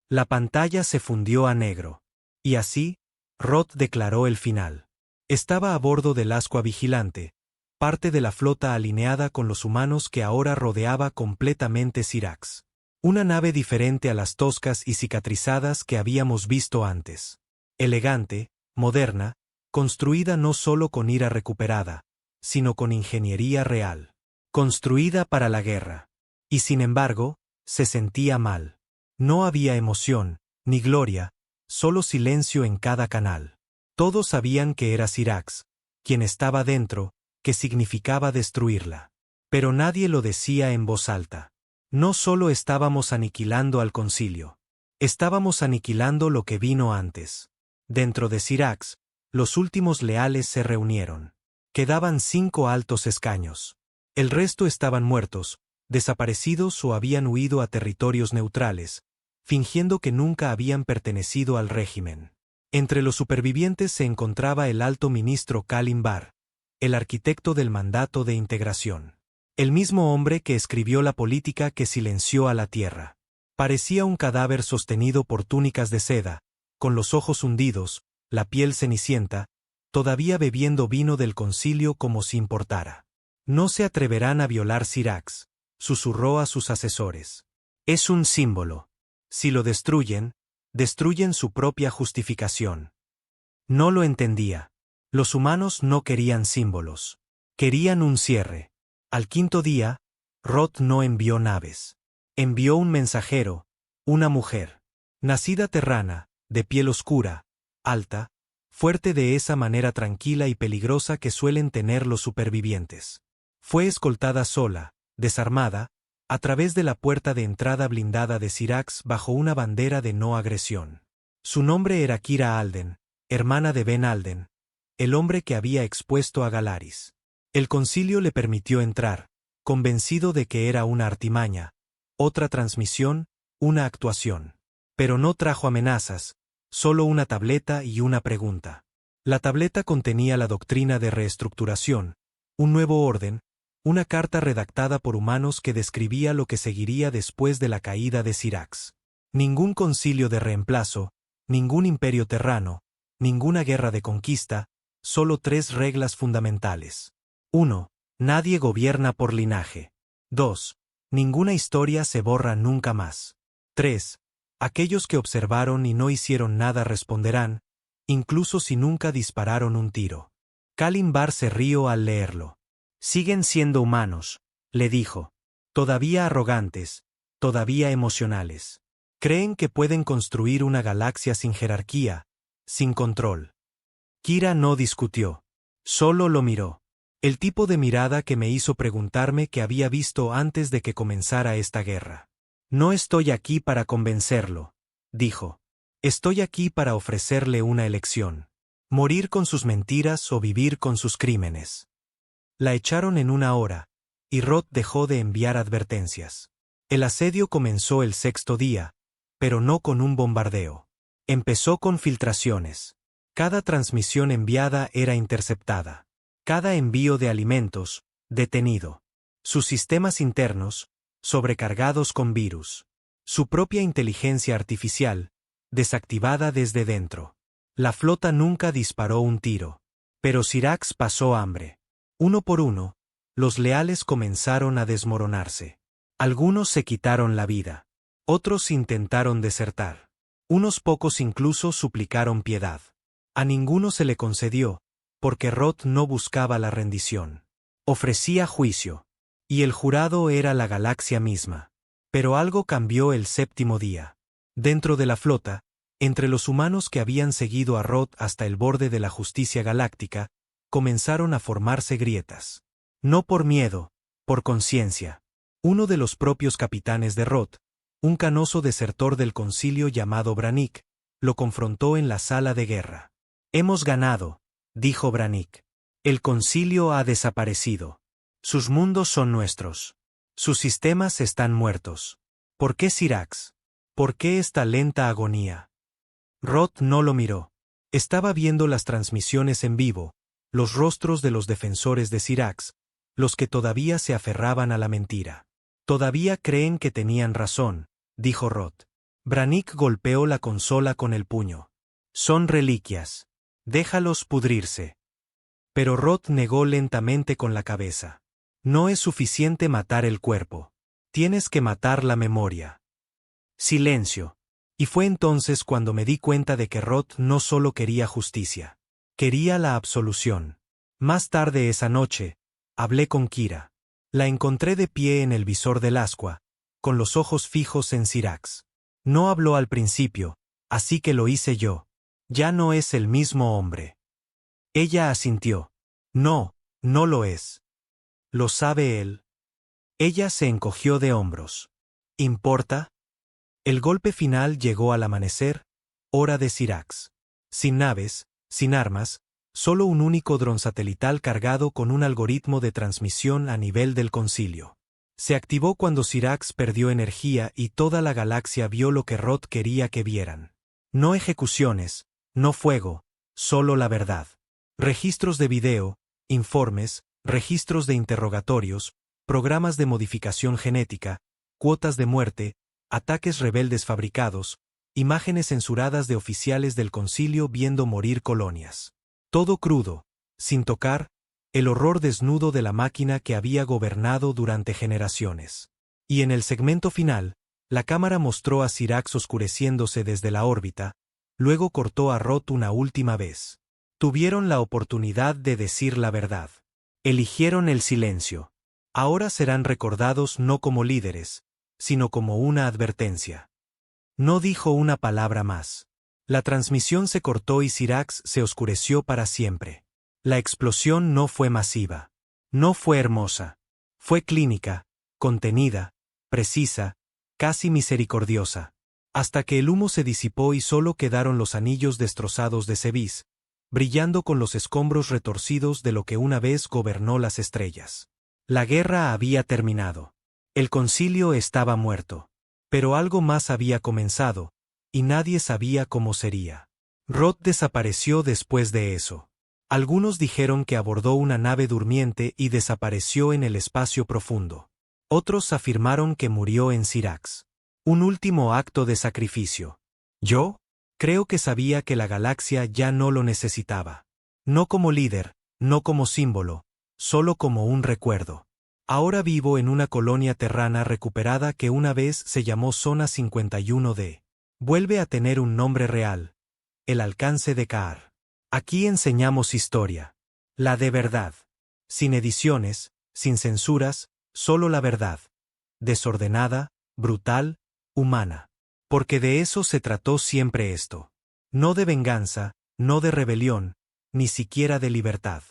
La pantalla se fundió a negro. Y así, Roth declaró el final. Estaba a bordo del Asqua Vigilante, parte de la flota alineada con los humanos que ahora rodeaba completamente Sirax. Una nave diferente a las toscas y cicatrizadas que habíamos visto antes. Elegante, moderna, construida no solo con ira recuperada, sino con ingeniería real. Construida para la guerra. Y sin embargo, se sentía mal. No había emoción, ni gloria, solo silencio en cada canal. Todos sabían que era Sirax, quien estaba dentro, que significaba destruirla. Pero nadie lo decía en voz alta. No solo estábamos aniquilando al concilio. Estábamos aniquilando lo que vino antes. Dentro de Sirax, los últimos leales se reunieron. Quedaban 5 altos escaños. El resto estaban muertos, desaparecidos o habían huido a territorios neutrales, fingiendo que nunca habían pertenecido al régimen. Entre los supervivientes se encontraba el alto ministro Kalin Bar, el arquitecto del mandato de integración. El mismo hombre que escribió la política que silenció a la tierra. Parecía un cadáver sostenido por túnicas de seda, con los ojos hundidos, la piel cenicienta, todavía bebiendo vino del concilio como si importara. No se atreverán a violar Sirax, susurró a sus asesores. Es un símbolo. Si lo destruyen, destruyen su propia justificación. No lo entendía. Los humanos no querían símbolos. Querían un cierre. Al 5.º día, Roth no envió naves. Envió un mensajero, una mujer. Nacida terrana, de piel oscura, alta, fuerte de esa manera tranquila y peligrosa que suelen tener los supervivientes. Fue escoltada sola, desarmada, a través de la puerta de entrada blindada de Sirax bajo una bandera de no agresión. Su nombre era Kira Alden, hermana de Ben Alden, el hombre que había expuesto a Galaris. El concilio le permitió entrar, convencido de que era una artimaña, otra transmisión, una actuación. Pero no trajo amenazas, solo una tableta y una pregunta. La tableta contenía la doctrina de reestructuración, un nuevo orden, una carta redactada por humanos que describía lo que seguiría después de la caída de Sirax. Ningún concilio de reemplazo, ningún imperio terrano, ninguna guerra de conquista, solo 3 reglas fundamentales. 1. Nadie gobierna por linaje. 2. Ninguna historia se borra nunca más. 3. Aquellos que observaron y no hicieron nada responderán, incluso si nunca dispararon un tiro. Kalin Bar se rió al leerlo. Siguen siendo humanos, le dijo. Todavía arrogantes, todavía emocionales. Creen que pueden construir una galaxia sin jerarquía, sin control. Kira no discutió. Solo lo miró. El tipo de mirada que me hizo preguntarme qué había visto antes de que comenzara esta guerra. No estoy aquí para convencerlo, dijo. Estoy aquí para ofrecerle una elección. Morir con sus mentiras o vivir con sus crímenes. La echaron en 1 hora, y Roth dejó de enviar advertencias. El asedio comenzó el 6.º día, pero no con un bombardeo. Empezó con filtraciones. Cada transmisión enviada era interceptada. Cada envío de alimentos, detenido. Sus sistemas internos, sobrecargados con virus. Su propia inteligencia artificial, desactivada desde dentro. La flota nunca disparó un tiro. Pero Sirax pasó hambre. Uno por uno, los leales comenzaron a desmoronarse. Algunos se quitaron la vida. Otros intentaron desertar. Unos pocos incluso suplicaron piedad. A ninguno se le concedió, porque Roth no buscaba la rendición. Ofrecía juicio. Y el jurado era la galaxia misma. Pero algo cambió el 7.º día. Dentro de la flota, entre los humanos que habían seguido a Roth hasta el borde de la justicia galáctica, comenzaron a formarse grietas. No por miedo, por conciencia. Uno de los propios capitanes de Roth, un canoso desertor del concilio llamado Brannick, lo confrontó en la sala de guerra. Hemos ganado, dijo Brannick. El concilio ha desaparecido. Sus mundos son nuestros. Sus sistemas están muertos. ¿Por qué Sirax? ¿Por qué esta lenta agonía? Roth no lo miró. Estaba viendo las transmisiones en vivo, los rostros de los defensores de Sirax, los que todavía se aferraban a la mentira. Todavía creen que tenían razón, dijo Roth. Brannick golpeó la consola con el puño. Son reliquias. Déjalos pudrirse. Pero Roth negó lentamente con la cabeza. No es suficiente matar el cuerpo. Tienes que matar la memoria. Silencio. Y fue entonces cuando me di cuenta de que Roth no solo quería justicia. Quería la absolución. Más tarde esa noche, hablé con Kira. La encontré de pie en el visor del ascua, con los ojos fijos en Sirax. No habló al principio, así que lo hice yo. Ya no es el mismo hombre. Ella asintió. No, no lo es. ¿Lo sabe él? Ella se encogió de hombros. ¿Importa? El golpe final llegó al amanecer, hora de Sirax. Sin naves, sin armas, solo un único dron satelital cargado con un algoritmo de transmisión a nivel del concilio. Se activó cuando Sirax perdió energía y toda la galaxia vio lo que Roth quería que vieran. No ejecuciones, no fuego, solo la verdad. Registros de video, informes, registros de interrogatorios, programas de modificación genética, cuotas de muerte, ataques rebeldes fabricados, imágenes censuradas de oficiales del concilio viendo morir colonias. Todo crudo, sin tocar, el horror desnudo de la máquina que había gobernado durante generaciones. Y en el segmento final, la cámara mostró a Sirax oscureciéndose desde la órbita, luego cortó a Roth una última vez. Tuvieron la oportunidad de decir la verdad. Eligieron el silencio. Ahora serán recordados no como líderes, sino como una advertencia. No dijo una palabra más. La transmisión se cortó y Sirax se oscureció para siempre. La explosión no fue masiva. No fue hermosa. Fue clínica, contenida, precisa, casi misericordiosa. Hasta que el humo se disipó y solo quedaron los anillos destrozados de Sevis, brillando con los escombros retorcidos de lo que una vez gobernó las estrellas. La guerra había terminado. El concilio estaba muerto. Pero algo más había comenzado, y nadie sabía cómo sería. Roth desapareció después de eso. Algunos dijeron que abordó una nave durmiente y desapareció en el espacio profundo. Otros afirmaron que murió en Sirax. Un último acto de sacrificio. Yo, creo que sabía que la galaxia ya no lo necesitaba. No como líder, no como símbolo, solo como un recuerdo. Ahora vivo en una colonia terrana recuperada que una vez se llamó Zona 51D. Vuelve a tener un nombre real. El alcance de Kaar. Aquí enseñamos historia. La de verdad. Sin ediciones, sin censuras, solo la verdad. Desordenada, brutal, humana. Porque de eso se trató siempre esto. No de venganza, no de rebelión, ni siquiera de libertad.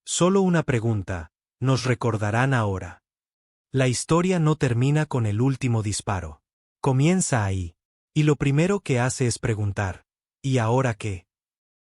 Solo una pregunta, ¿nos recordarán ahora? La historia no termina con el último disparo. Comienza ahí. Y lo primero que hace es preguntar, ¿y ahora qué?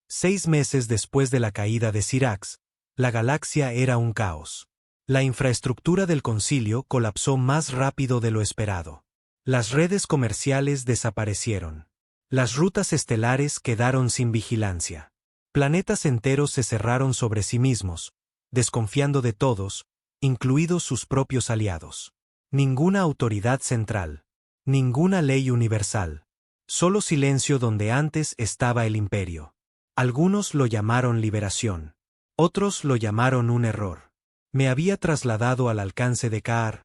6 meses después de la caída de Sirax, la galaxia era un caos. La infraestructura del concilio colapsó más rápido de lo esperado. Las redes comerciales desaparecieron. Las rutas estelares quedaron sin vigilancia. Planetas enteros se cerraron sobre sí mismos, desconfiando de todos, incluidos sus propios aliados. Ninguna autoridad central. Ninguna ley universal. Solo silencio donde antes estaba el imperio. Algunos lo llamaron liberación. Otros lo llamaron un error. Me había trasladado al alcance de Kaar,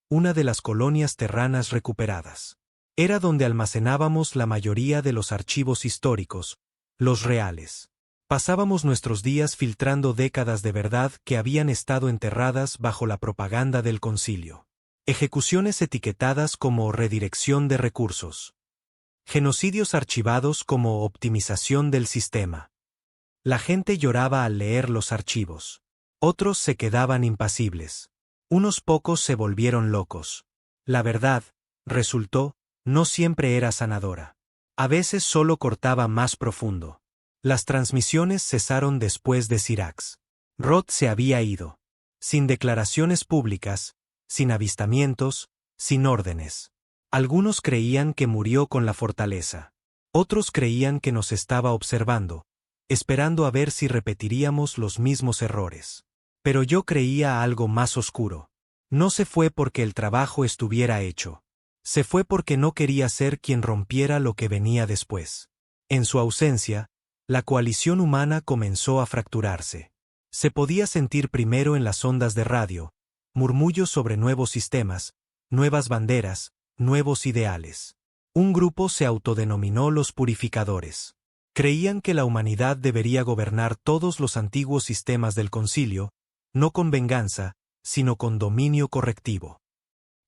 una de las colonias terranas recuperadas. Era donde almacenábamos la mayoría de los archivos históricos, los reales. Pasábamos nuestros días filtrando décadas de verdad que habían estado enterradas bajo la propaganda del concilio. Ejecuciones etiquetadas como redirección de recursos. Genocidios archivados como optimización del sistema. La gente lloraba al leer los archivos. Otros se quedaban impasibles. Unos pocos se volvieron locos. La verdad, resultó, no siempre era sanadora. A veces solo cortaba más profundo. Las transmisiones cesaron después de Sirax. Roth se había ido. Sin declaraciones públicas, sin avistamientos, sin órdenes. Algunos creían que murió con la fortaleza. Otros creían que nos estaba observando, esperando a ver si repetiríamos los mismos errores. Pero yo creía algo más oscuro. No se fue porque el trabajo estuviera hecho. Se fue porque no quería ser quien rompiera lo que venía después. En su ausencia, la coalición humana comenzó a fracturarse. Se podía sentir primero en las ondas de radio, murmullos sobre nuevos sistemas, nuevas banderas, nuevos ideales. Un grupo se autodenominó los purificadores. Creían que la humanidad debería gobernar todos los antiguos sistemas del concilio, no con venganza, sino con dominio correctivo.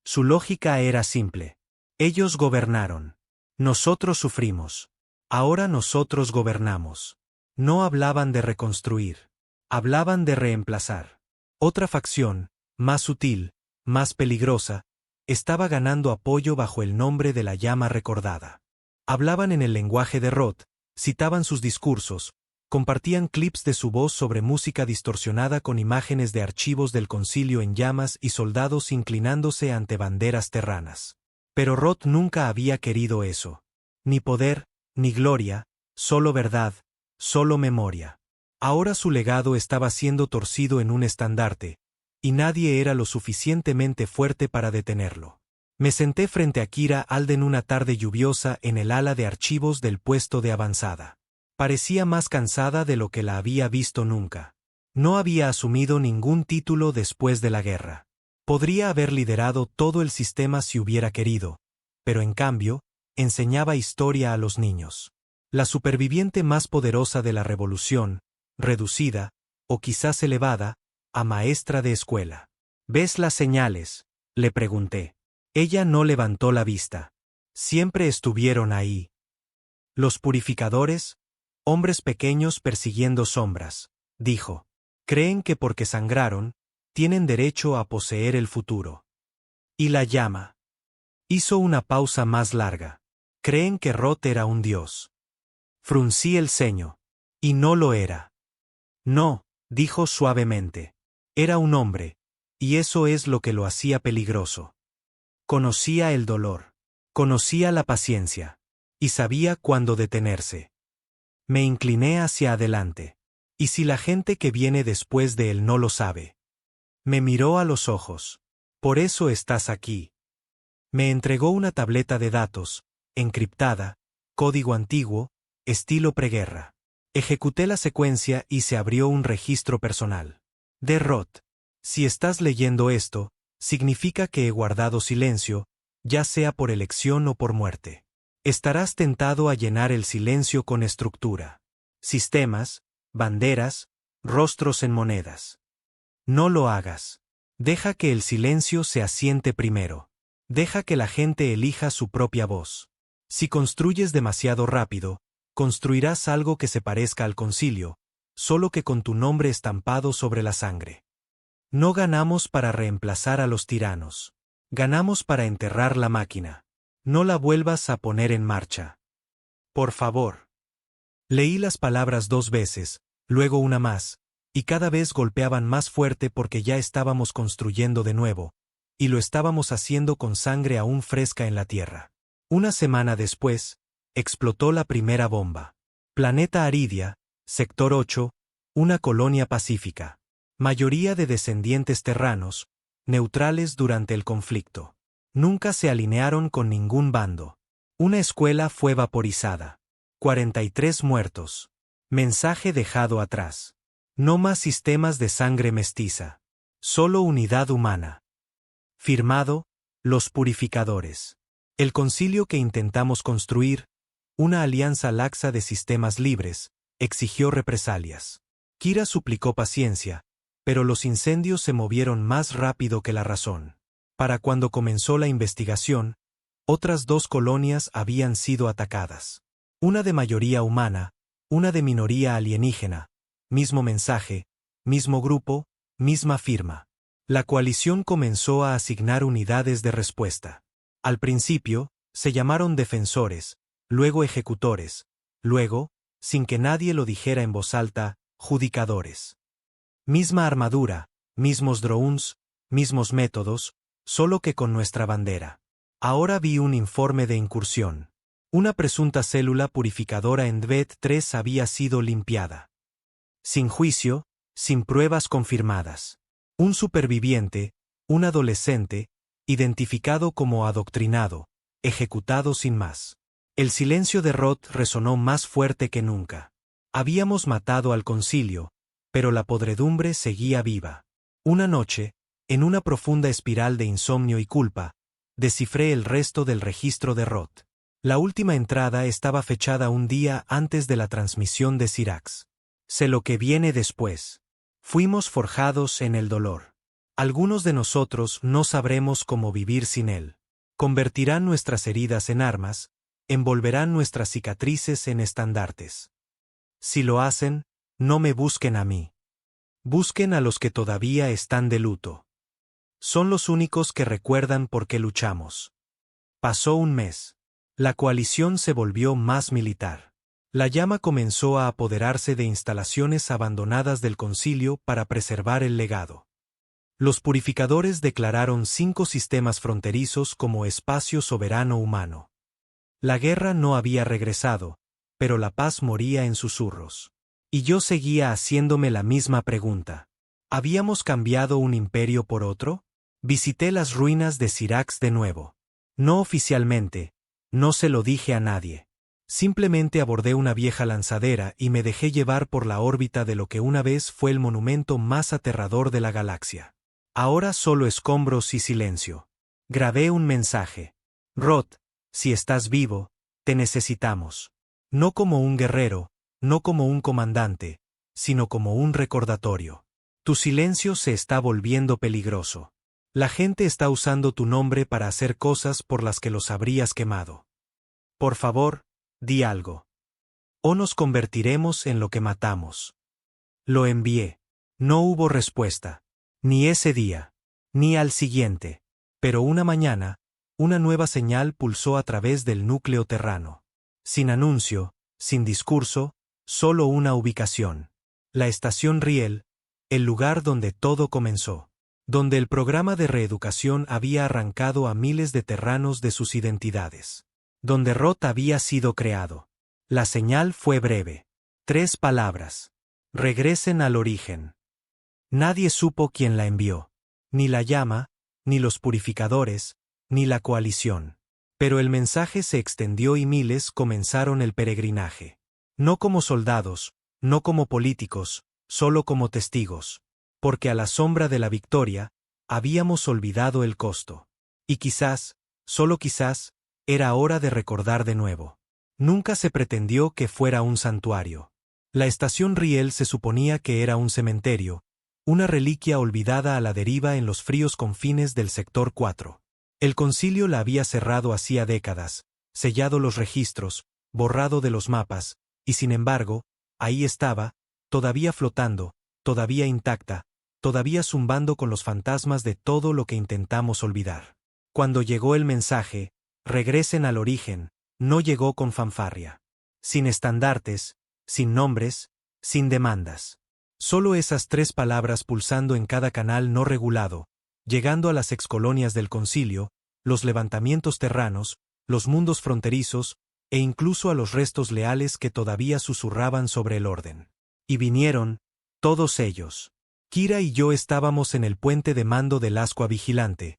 Su lógica era simple. Ellos gobernaron. Nosotros sufrimos. Ahora nosotros gobernamos. No hablaban de reconstruir. Hablaban de reemplazar. Otra facción, más sutil, más peligrosa, estaba ganando apoyo bajo el nombre de la llama recordada. Hablaban en el lenguaje de Roth, citaban sus discursos, compartían clips de su voz sobre música distorsionada con imágenes de archivos del concilio en llamas y soldados inclinándose ante banderas terranas. Pero Roth nunca había querido eso. Ni poder, ni gloria, solo verdad, solo memoria. Ahora su legado estaba siendo torcido en un estandarte, y nadie era lo suficientemente fuerte para detenerlo. Me senté frente a Kira Alden una tarde lluviosa en el ala de archivos del puesto de avanzada. Parecía más cansada de lo que la había visto nunca. No había asumido ningún título después de la guerra. Podría haber liderado todo el sistema si hubiera querido, pero en cambio, enseñaba historia a los niños. La superviviente más poderosa de la revolución, reducida, o quizás elevada, a maestra de escuela. ¿Ves las señales?, le pregunté. Ella no levantó la vista. Siempre estuvieron ahí. Los purificadores, hombres pequeños persiguiendo sombras, dijo. Creen que porque sangraron, tienen derecho a poseer el futuro. Y la llama. Hizo una pausa más larga. Creen que Roth era un dios. Fruncí el ceño. Y no lo era. No, dijo suavemente. Era un hombre, y eso es lo que lo hacía peligroso. Conocía el dolor. Conocía la paciencia. Y sabía cuándo detenerse. Me incliné hacia adelante. ¿Y si la gente que viene después de él no lo sabe? Me miró a los ojos. Por eso estás aquí. Me entregó una tableta de datos, encriptada, código antiguo, estilo preguerra. Ejecuté la secuencia y se abrió un registro personal. De Roth. Si estás leyendo esto, significa que he guardado silencio, ya sea por elección o por muerte. Estarás tentado a llenar el silencio con estructura. Sistemas, banderas, rostros en monedas. No lo hagas. Deja que el silencio se asiente primero. Deja que la gente elija su propia voz. Si construyes demasiado rápido, construirás algo que se parezca al concilio, solo que con tu nombre estampado sobre la sangre. No ganamos para reemplazar a los tiranos. Ganamos para enterrar la máquina. No la vuelvas a poner en marcha. Por favor. Leí las palabras 2 veces, luego una más, y cada vez golpeaban más fuerte porque ya estábamos construyendo de nuevo, y lo estábamos haciendo con sangre aún fresca en la tierra. Una semana después, explotó la primera bomba. Planeta Aridia, Sector 8, una colonia pacífica. Mayoría de descendientes terranos, neutrales durante el conflicto. Nunca se alinearon con ningún bando. Una escuela fue vaporizada. 43 muertos. Mensaje dejado atrás. No más sistemas de sangre mestiza. Solo unidad humana. Firmado, los purificadores. El concilio que intentamos construir, una alianza laxa de sistemas libres, exigió represalias. Kira suplicó paciencia, pero los incendios se movieron más rápido que la razón. Para cuando comenzó la investigación, otras 2 colonias habían sido atacadas. Una de mayoría humana, una de minoría alienígena. Mismo mensaje, mismo grupo, misma firma. La coalición comenzó a asignar unidades de respuesta. Al principio, se llamaron defensores, luego ejecutores, luego, sin que nadie lo dijera en voz alta, judicadores. Misma armadura, mismos drones, mismos métodos, solo que con nuestra bandera. Ahora vi un informe de incursión. Una presunta célula purificadora en Dvet 3 había sido limpiada. Sin juicio, sin pruebas confirmadas. Un superviviente, un adolescente, identificado como adoctrinado, ejecutado sin más. El silencio de Roth resonó más fuerte que nunca. Habíamos matado al concilio, pero la podredumbre seguía viva. Una noche, en una profunda espiral de insomnio y culpa, descifré el resto del registro de Roth. La última entrada estaba fechada un día antes de la transmisión de Sirax. Sé lo que viene después. Fuimos forjados en el dolor. Algunos de nosotros no sabremos cómo vivir sin él. Convertirán nuestras heridas en armas, envolverán nuestras cicatrices en estandartes. Si lo hacen, no me busquen a mí. Busquen a los que todavía están de luto. Son los únicos que recuerdan por qué luchamos. Pasó un mes. La coalición se volvió más militar. La llama comenzó a apoderarse de instalaciones abandonadas del concilio para preservar el legado. Los purificadores declararon 5 sistemas fronterizos como espacio soberano humano. La guerra no había regresado, pero la paz moría en susurros. Y yo seguía haciéndome la misma pregunta. ¿Habíamos cambiado un imperio por otro? Visité las ruinas de Syrax de nuevo. No oficialmente, no se lo dije a nadie. Simplemente abordé una vieja lanzadera y me dejé llevar por la órbita de lo que una vez fue el monumento más aterrador de la galaxia. Ahora solo escombros y silencio. Grabé un mensaje. Roth, si estás vivo, te necesitamos. No como un guerrero, no como un comandante, sino como un recordatorio. Tu silencio se está volviendo peligroso. La gente está usando tu nombre para hacer cosas por las que los habrías quemado. Por favor, di algo. O nos convertiremos en lo que matamos. Lo envié. No hubo respuesta. Ni ese día. Ni al siguiente. Pero una mañana, una nueva señal pulsó a través del núcleo terrano. Sin anuncio, sin discurso, solo una ubicación. La estación Riel, el lugar donde todo comenzó. Donde el programa de reeducación había arrancado a miles de terranos de sus identidades. Donde Roth había sido creado. La señal fue breve. 3 palabras. Regresen al origen. Nadie supo quién la envió. Ni la llama, ni los purificadores, ni la coalición. Pero el mensaje se extendió y miles comenzaron el peregrinaje. No como soldados, no como políticos, solo como testigos. Porque a la sombra de la victoria, habíamos olvidado el costo. Y quizás, solo quizás, era hora de recordar de nuevo. Nunca se pretendió que fuera un santuario. La estación Riel se suponía que era un cementerio, una reliquia olvidada a la deriva en los fríos confines del sector 4. El concilio la había cerrado hacía décadas, sellado los registros, borrado de los mapas, y sin embargo, ahí estaba, todavía flotando, todavía intacta, todavía zumbando con los fantasmas de todo lo que intentamos olvidar. Cuando llegó el mensaje, regresen al origen, no llegó con fanfarria. Sin estandartes, sin nombres, sin demandas. Solo esas 3 palabras pulsando en cada canal no regulado, llegando a las excolonias del concilio, los levantamientos terranos, los mundos fronterizos, e incluso a los restos leales que todavía susurraban sobre el orden. Y vinieron, todos ellos. Kira y yo estábamos en el puente de mando del Ascua Vigilante,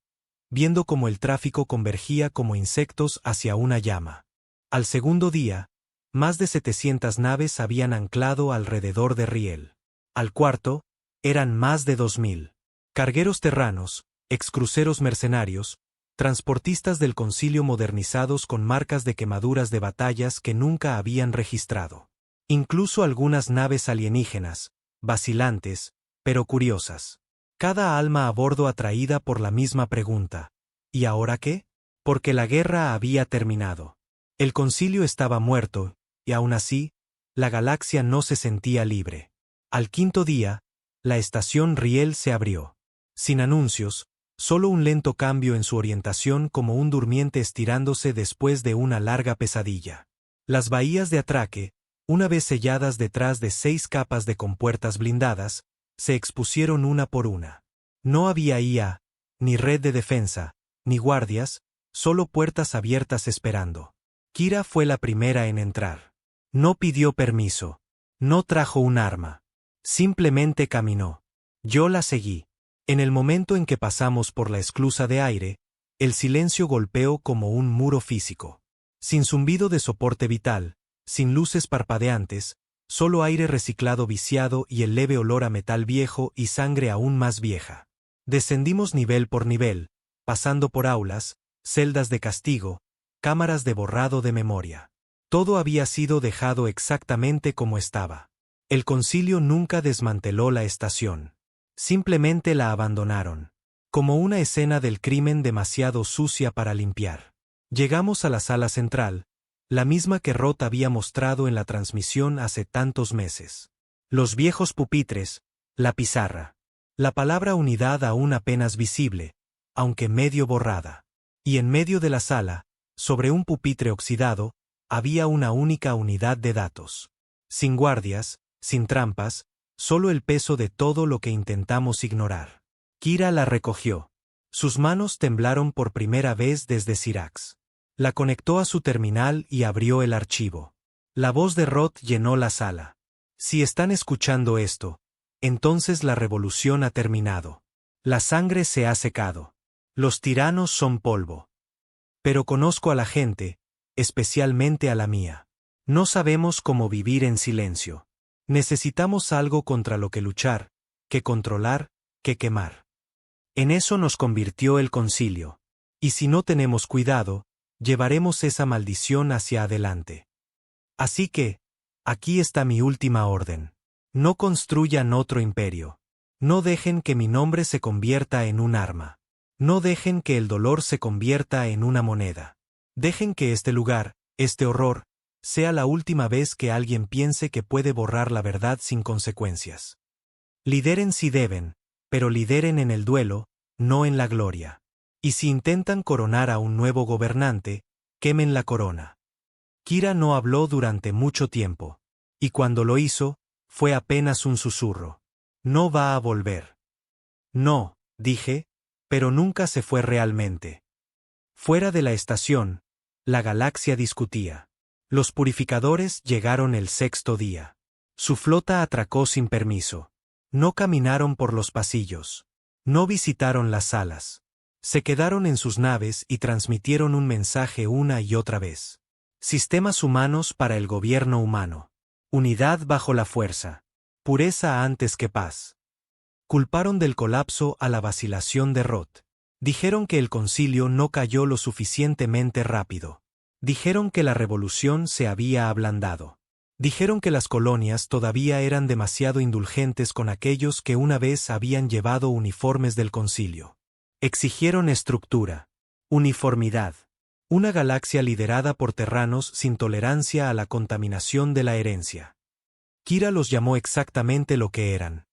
viendo cómo el tráfico convergía como insectos hacia una llama. Al segundo día, más de 700 naves habían anclado alrededor de Riel. Al cuarto, eran más de 2000. Cargueros terranos, excruceros mercenarios, transportistas del concilio modernizados con marcas de quemaduras de batallas que nunca habían registrado. Incluso algunas naves alienígenas, vacilantes, pero curiosas. Cada alma a bordo atraída por la misma pregunta. ¿Y ahora qué? Porque la guerra había terminado. El concilio estaba muerto, y aún así, la galaxia no se sentía libre. Al quinto día, la estación Riel se abrió. Sin anuncios, solo un lento cambio en su orientación como un durmiente estirándose después de una larga pesadilla. Las bahías de atraque, una vez selladas detrás de 6 capas de compuertas blindadas, se expusieron una por una. No había IA, ni red de defensa, ni guardias, solo puertas abiertas esperando. Kira fue la primera en entrar. No pidió permiso. No trajo un arma. Simplemente caminó. Yo la seguí. En el momento en que pasamos por la esclusa de aire, el silencio golpeó como un muro físico. Sin zumbido de soporte vital, sin luces parpadeantes, solo aire reciclado viciado y el leve olor a metal viejo y sangre aún más vieja. Descendimos nivel por nivel, pasando por aulas, celdas de castigo, cámaras de borrado de memoria. Todo había sido dejado exactamente como estaba. El concilio nunca desmanteló la estación. Simplemente la abandonaron. Como una escena del crimen demasiado sucia para limpiar. Llegamos a la sala central, la misma que Roth había mostrado en la transmisión hace tantos meses. Los viejos pupitres, la pizarra. La palabra unidad aún apenas visible, aunque medio borrada. Y en medio de la sala, sobre un pupitre oxidado, había una única unidad de datos. Sin guardias, sin trampas, solo el peso de todo lo que intentamos ignorar. Kira la recogió. Sus manos temblaron por primera vez desde Sirax. La conectó a su terminal y abrió el archivo. La voz de Roth llenó la sala. Si están escuchando esto, entonces la revolución ha terminado. La sangre se ha secado. Los tiranos son polvo. Pero conozco a la gente, especialmente a la mía. No sabemos cómo vivir en silencio. Necesitamos algo contra lo que luchar, que controlar, que quemar. En eso nos convirtió el concilio. Y si no tenemos cuidado, llevaremos esa maldición hacia adelante. Así que, aquí está mi última orden. No construyan otro imperio. No dejen que mi nombre se convierta en un arma. No dejen que el dolor se convierta en una moneda. Dejen que este lugar, este horror, sea la última vez que alguien piense que puede borrar la verdad sin consecuencias. Lideren si deben, pero lideren en el duelo, no en la gloria. Y si intentan coronar a un nuevo gobernante, quemen la corona. Kira no habló durante mucho tiempo. Y cuando lo hizo, fue apenas un susurro. No va a volver. No, dije, pero nunca se fue realmente. Fuera de la estación, la galaxia discutía. Los purificadores llegaron el sexto día. Su flota atracó sin permiso. No caminaron por los pasillos. No visitaron las salas. Se quedaron en sus naves y transmitieron un mensaje una y otra vez. Sistemas humanos para el gobierno humano. Unidad bajo la fuerza. Pureza antes que paz. Culparon del colapso a la vacilación de Roth. Dijeron que el concilio no cayó lo suficientemente rápido. Dijeron que la revolución se había ablandado. Dijeron que las colonias todavía eran demasiado indulgentes con aquellos que una vez habían llevado uniformes del concilio. Exigieron estructura. Uniformidad. Una galaxia liderada por terranos sin tolerancia a la contaminación de la herencia. Kira los llamó exactamente lo que eran.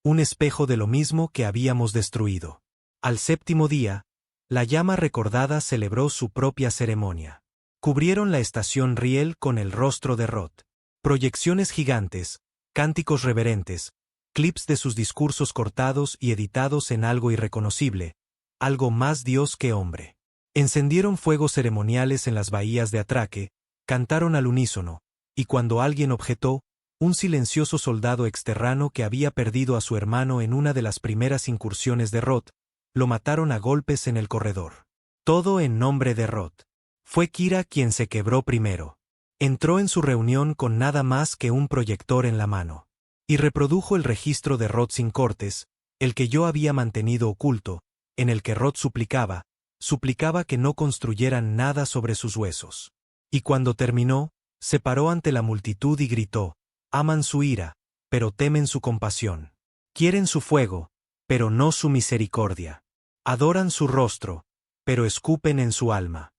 Un espejo de lo mismo que habíamos destruido. Al séptimo día, la llama recordada celebró su propia ceremonia. Cubrieron la estación Riel con el rostro de Roth. Proyecciones gigantes, cánticos reverentes, clips de sus discursos cortados y editados en algo irreconocible, algo más Dios que hombre. Encendieron fuegos ceremoniales en las bahías de atraque, cantaron al unísono, y cuando alguien objetó, un silencioso soldado exterrano que había perdido a su hermano en una de las primeras incursiones de Roth, lo mataron a golpes en el corredor. Todo en nombre de Roth. Fue Kira quien se quebró primero. Entró en su reunión con nada más que un proyector en la mano. Y reprodujo el registro de Roth sin cortes, el que yo había mantenido oculto, en el que Roth suplicaba que no construyeran nada sobre sus huesos. Y cuando terminó, se paró ante la multitud y gritó: aman su ira, pero temen su compasión. Quieren su fuego, pero no su misericordia. Adoran su rostro, pero escupen en su alma.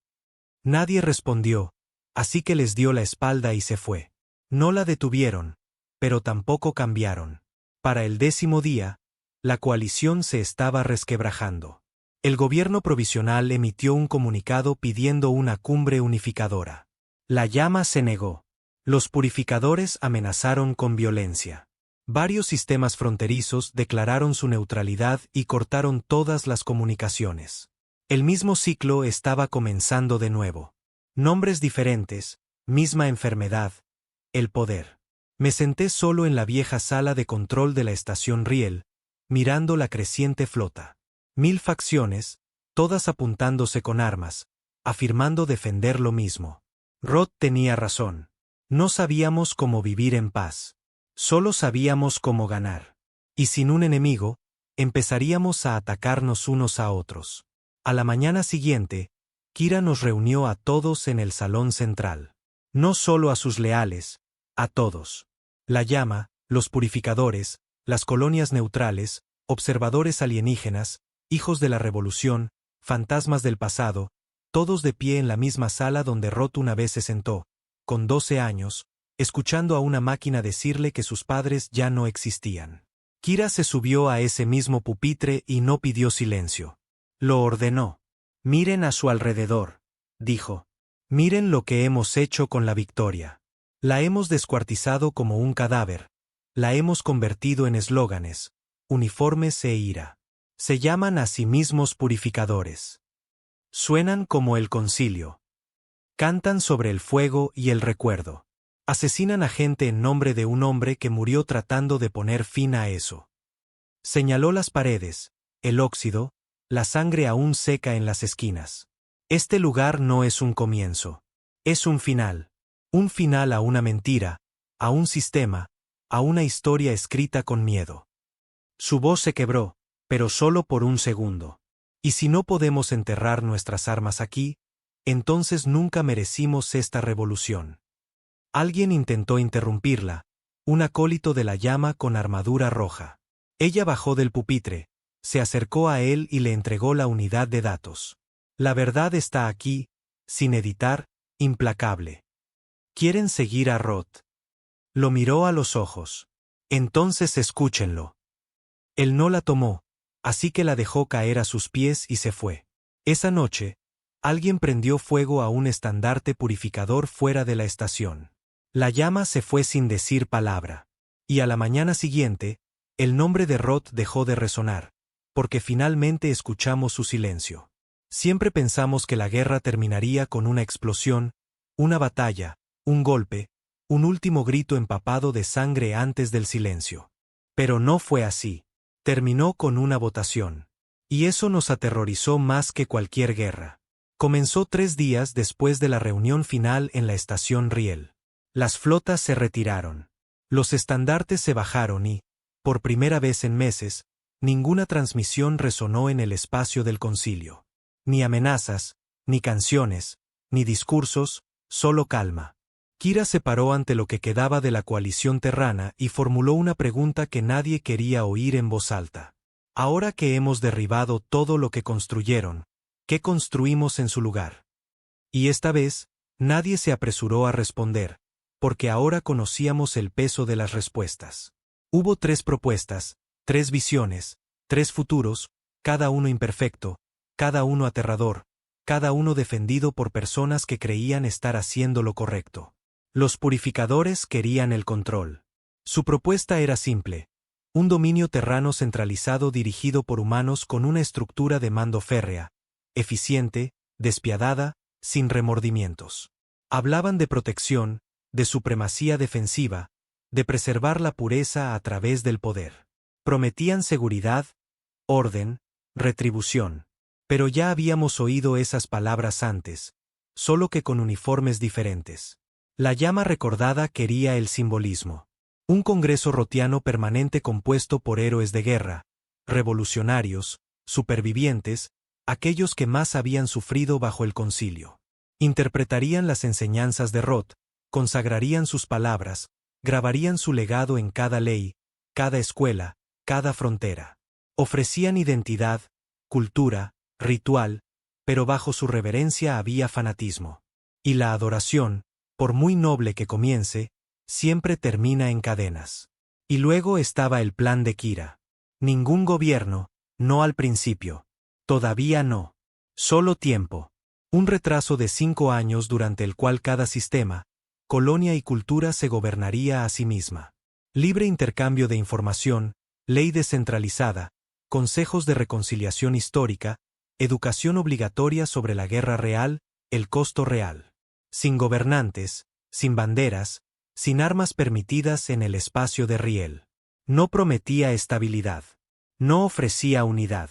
Nadie respondió, así que les dio la espalda y se fue. No la detuvieron, pero tampoco cambiaron. Para el 10º día, la coalición se estaba resquebrajando. El gobierno provisional emitió un comunicado pidiendo una cumbre unificadora. La llama se negó. Los purificadores amenazaron con violencia. Varios sistemas fronterizos declararon su neutralidad y cortaron todas las comunicaciones. El mismo ciclo estaba comenzando de nuevo. Nombres diferentes, misma enfermedad, el poder. Me senté solo en la vieja sala de control de la estación Riel, mirando la creciente flota. 1000 facciones, todas apuntándose con armas, afirmando defender lo mismo. Roth tenía razón. No sabíamos cómo vivir en paz. Solo sabíamos cómo ganar. Y sin un enemigo, empezaríamos a atacarnos unos a otros. A la mañana siguiente, Kira nos reunió a todos en el salón central. No solo a sus leales, a todos. La llama, los purificadores, las colonias neutrales, observadores alienígenas, hijos de la revolución, fantasmas del pasado, todos de pie en la misma sala donde Roth una vez se sentó, con 12 años, escuchando a una máquina decirle que sus padres ya no existían. Kira se subió a ese mismo pupitre y no pidió silencio. Lo ordenó. Miren a su alrededor, dijo. Miren lo que hemos hecho con la victoria. La hemos descuartizado como un cadáver. La hemos convertido en eslóganes, uniformes e ira. Se llaman a sí mismos purificadores. Suenan como el concilio. Cantan sobre el fuego y el recuerdo. Asesinan a gente en nombre de un hombre que murió tratando de poner fin a eso. Señaló las paredes, el óxido, la sangre aún seca en las esquinas. Este lugar no es un comienzo. Es un final. Un final a una mentira, a un sistema, a una historia escrita con miedo. Su voz se quebró, pero solo por un segundo. Y si no podemos enterrar nuestras armas aquí, entonces nunca merecimos esta revolución. Alguien intentó interrumpirla, un acólito de la llama con armadura roja. Ella bajó del pupitre, se acercó a él y le entregó la unidad de datos. La verdad está aquí, sin editar, implacable. ¿Quieren seguir a Roth? Lo miró a los ojos. Entonces escúchenlo. Él no la tomó, así que la dejó caer a sus pies y se fue. Esa noche, alguien prendió fuego a un estandarte purificador fuera de la estación. La llama se fue sin decir palabra. Y a la mañana siguiente, el nombre de Roth dejó de resonar, porque finalmente escuchamos su silencio. Siempre pensamos que la guerra terminaría con una explosión, una batalla, un golpe, un último grito empapado de sangre antes del silencio. Pero no fue así. Terminó con una votación. Y eso nos aterrorizó más que cualquier guerra. Comenzó 3 días después de la reunión final en la estación Riel. Las flotas se retiraron. Los estandartes se bajaron y, por primera vez en meses, ninguna transmisión resonó en el espacio del concilio. Ni amenazas, ni canciones, ni discursos, solo calma. Kira se paró ante lo que quedaba de la coalición terrana y formuló una pregunta que nadie quería oír en voz alta. Ahora que hemos derribado todo lo que construyeron, ¿qué construimos en su lugar? Y esta vez, nadie se apresuró a responder, porque ahora conocíamos el peso de las respuestas. Hubo 3 propuestas, 3 visiones, 3 futuros, cada uno imperfecto, cada uno aterrador, cada uno defendido por personas que creían estar haciendo lo correcto. Los purificadores querían el control. Su propuesta era simple: un dominio terrano centralizado dirigido por humanos con una estructura de mando férrea, eficiente, despiadada, sin remordimientos. Hablaban de protección, de supremacía defensiva, de preservar la pureza a través del poder. Prometían seguridad, orden, retribución. Pero ya habíamos oído esas palabras antes, solo que con uniformes diferentes. La llama recordada quería el simbolismo. Un congreso rotiano permanente compuesto por héroes de guerra, revolucionarios, supervivientes, aquellos que más habían sufrido bajo el concilio. Interpretarían las enseñanzas de Roth, consagrarían sus palabras, grabarían su legado en cada ley, cada escuela, cada frontera. Ofrecían identidad, cultura, ritual, pero bajo su reverencia había fanatismo. Y la adoración, por muy noble que comience, siempre termina en cadenas. Y luego estaba el plan de Kira. Ningún gobierno, no al principio. Todavía no. Solo tiempo. Un retraso de 5 años durante el cual cada sistema, colonia y cultura se gobernaría a sí misma. Libre intercambio de información, ley descentralizada, consejos de reconciliación histórica, educación obligatoria sobre la guerra real, el costo real. Sin gobernantes, sin banderas, sin armas permitidas en el espacio de Riel. No prometía estabilidad. No ofrecía unidad.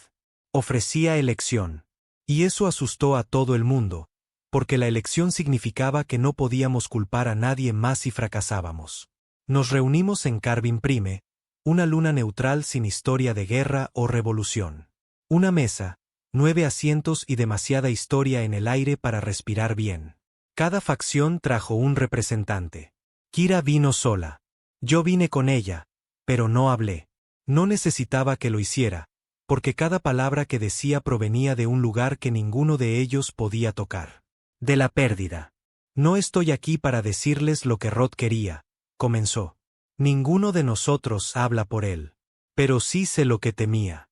Ofrecía elección. Y eso asustó a todo el mundo, porque la elección significaba que no podíamos culpar a nadie más si fracasábamos. Nos reunimos en Carvin Prime, una luna neutral sin historia de guerra o revolución. Una mesa, 9 asientos y demasiada historia en el aire para respirar bien. Cada facción trajo un representante. Kira vino sola. Yo vine con ella, pero no hablé. No necesitaba que lo hiciera, porque cada palabra que decía provenía de un lugar que ninguno de ellos podía tocar. De la pérdida. No estoy aquí para decirles lo que Roth quería, comenzó. Ninguno de nosotros habla por él. Pero sí sé lo que temía.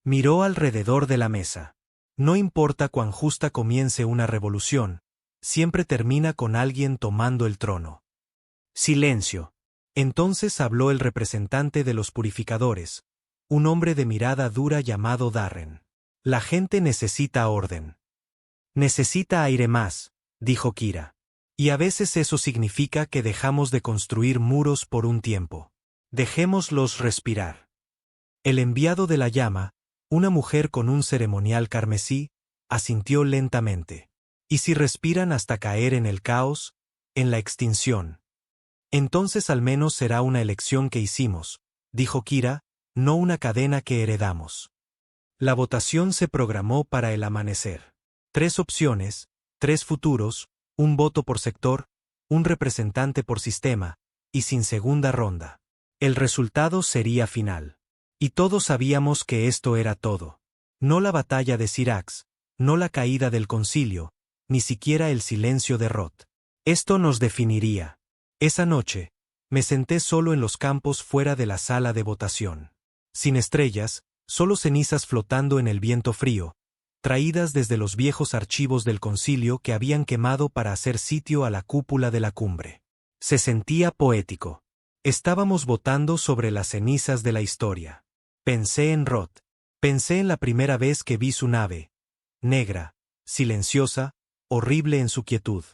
Miró alrededor de la mesa. No importa cuán justa comience una revolución, siempre termina con alguien tomando el trono. Silencio. Entonces habló el representante de los purificadores, un hombre de mirada dura llamado Darren. La gente necesita orden. Necesita aire más, dijo Kira. Y a veces eso significa que dejamos de construir muros por un tiempo. Dejémoslos respirar. El enviado de la llama, una mujer con un ceremonial carmesí, asintió lentamente. ¿Y si respiran hasta caer en el caos, en la extinción? Entonces al menos será una elección que hicimos, dijo Kira, no una cadena que heredamos. La votación se programó para el amanecer. 3 opciones, 3 futuros, un voto por sector, un representante por sistema, y sin segunda ronda. El resultado sería final. Y todos sabíamos que esto era todo. No la batalla de Syrax, no la caída del concilio, ni siquiera el silencio de Roth. Esto nos definiría. Esa noche, me senté solo en los campos fuera de la sala de votación. Sin estrellas, solo cenizas flotando en el viento frío, traídas desde los viejos archivos del concilio que habían quemado para hacer sitio a la cúpula de la cumbre. Se sentía poético. Estábamos votando sobre las cenizas de la historia. Pensé en Roth. Pensé en la primera vez que vi su nave, negra, silenciosa, horrible en su quietud.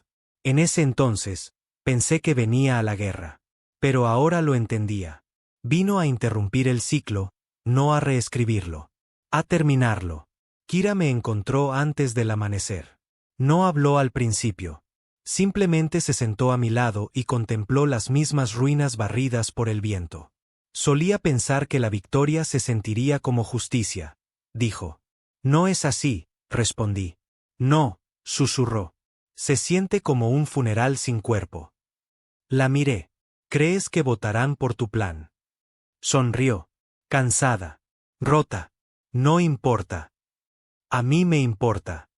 En ese entonces, pensé que venía a la guerra. Pero ahora lo entendía. Vino a interrumpir el ciclo, no a reescribirlo. A terminarlo. Kira me encontró antes del amanecer. No habló al principio. Simplemente se sentó a mi lado y contempló las mismas ruinas barridas por el viento. Solía pensar que la victoria se sentiría como justicia, dijo. No es así, respondí. No, susurró. Se siente como un funeral sin cuerpo. La miré. ¿Crees que votarán por tu plan? Sonrió. Cansada. Rota. No importa. A mí me importa.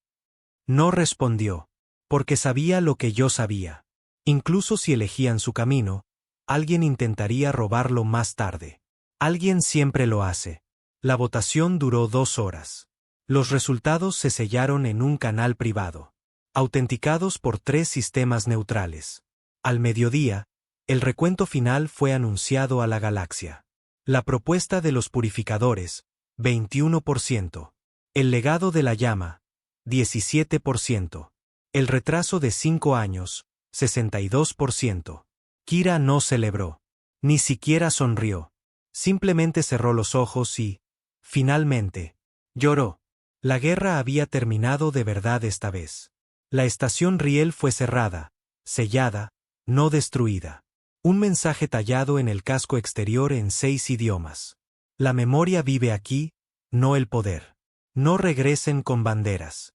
No respondió, porque sabía lo que yo sabía. Incluso si elegían su camino, alguien intentaría robarlo más tarde. Alguien siempre lo hace. La votación duró 2 horas. Los resultados se sellaron en un canal privado, autenticados por 3 sistemas neutrales. Al mediodía, el recuento final fue anunciado a la galaxia. La propuesta de los purificadores, 21%. El legado de la llama, 17%. El retraso de 5 años, 62%. Kira no celebró. Ni siquiera sonrió. Simplemente cerró los ojos y, finalmente, lloró. La guerra había terminado de verdad esta vez. La estación Riel fue cerrada, sellada, no destruida. Un mensaje tallado en el casco exterior en 6 idiomas. La memoria vive aquí, no el poder. No regresen con banderas.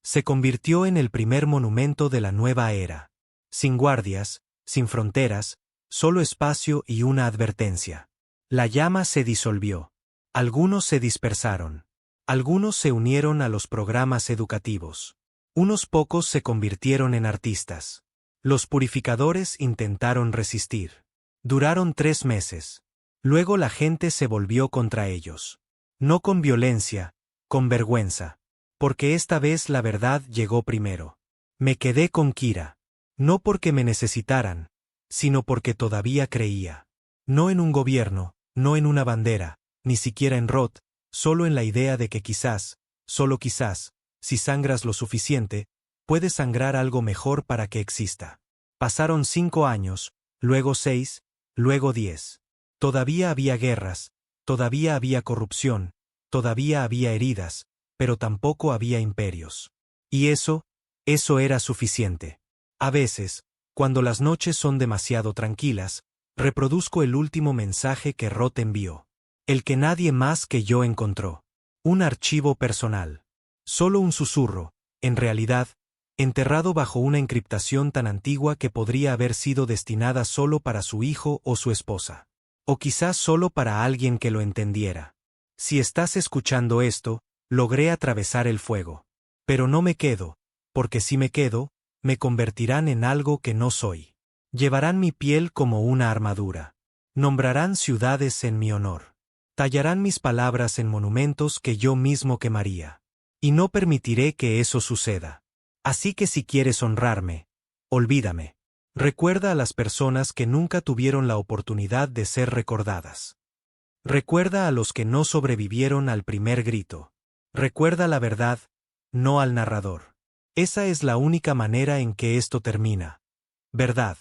Se convirtió en el primer monumento de la nueva era. Sin guardias, sin fronteras, solo espacio y una advertencia. La llama se disolvió. Algunos se dispersaron. Algunos se unieron a los programas educativos. Unos pocos se convirtieron en artistas. Los purificadores intentaron resistir. Duraron 3 meses. Luego la gente se volvió contra ellos. No con violencia, con vergüenza. Porque esta vez la verdad llegó primero. Me quedé con Kira. No porque me necesitaran, sino porque todavía creía. No en un gobierno, no en una bandera, ni siquiera en Roth, solo en la idea de que quizás, solo quizás, si sangras lo suficiente, puedes sangrar algo mejor para que exista. Pasaron 5 años, luego 6, luego 10. Todavía había guerras, todavía había corrupción, todavía había heridas, pero tampoco había imperios. Y eso era suficiente. A veces, cuando las noches son demasiado tranquilas, reproduzco el último mensaje que Roth envió. El que nadie más que yo encontró. Un archivo personal. Solo un susurro, en realidad, enterrado bajo una encriptación tan antigua que podría haber sido destinada solo para su hijo o su esposa. O quizás solo para alguien que lo entendiera. Si estás escuchando esto, logré atravesar el fuego. Pero no me quedo, porque si me quedo, me convertirán en algo que no soy. Llevarán mi piel como una armadura. Nombrarán ciudades en mi honor. Tallarán mis palabras en monumentos que yo mismo quemaría. Y no permitiré que eso suceda. Así que si quieres honrarme, olvídame. Recuerda a las personas que nunca tuvieron la oportunidad de ser recordadas. Recuerda a los que no sobrevivieron al primer grito. Recuerda la verdad, no al narrador. Esa es la única manera en que esto termina. ¿Verdad?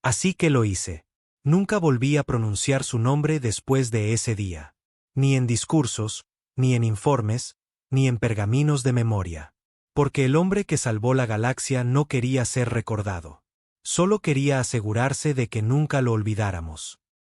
Así que lo hice. Nunca volví a pronunciar su nombre después de ese día. Ni en discursos, ni en informes, ni en pergaminos de memoria. Porque el hombre que salvó la galaxia no quería ser recordado. Solo quería asegurarse de que nunca lo olvidáramos.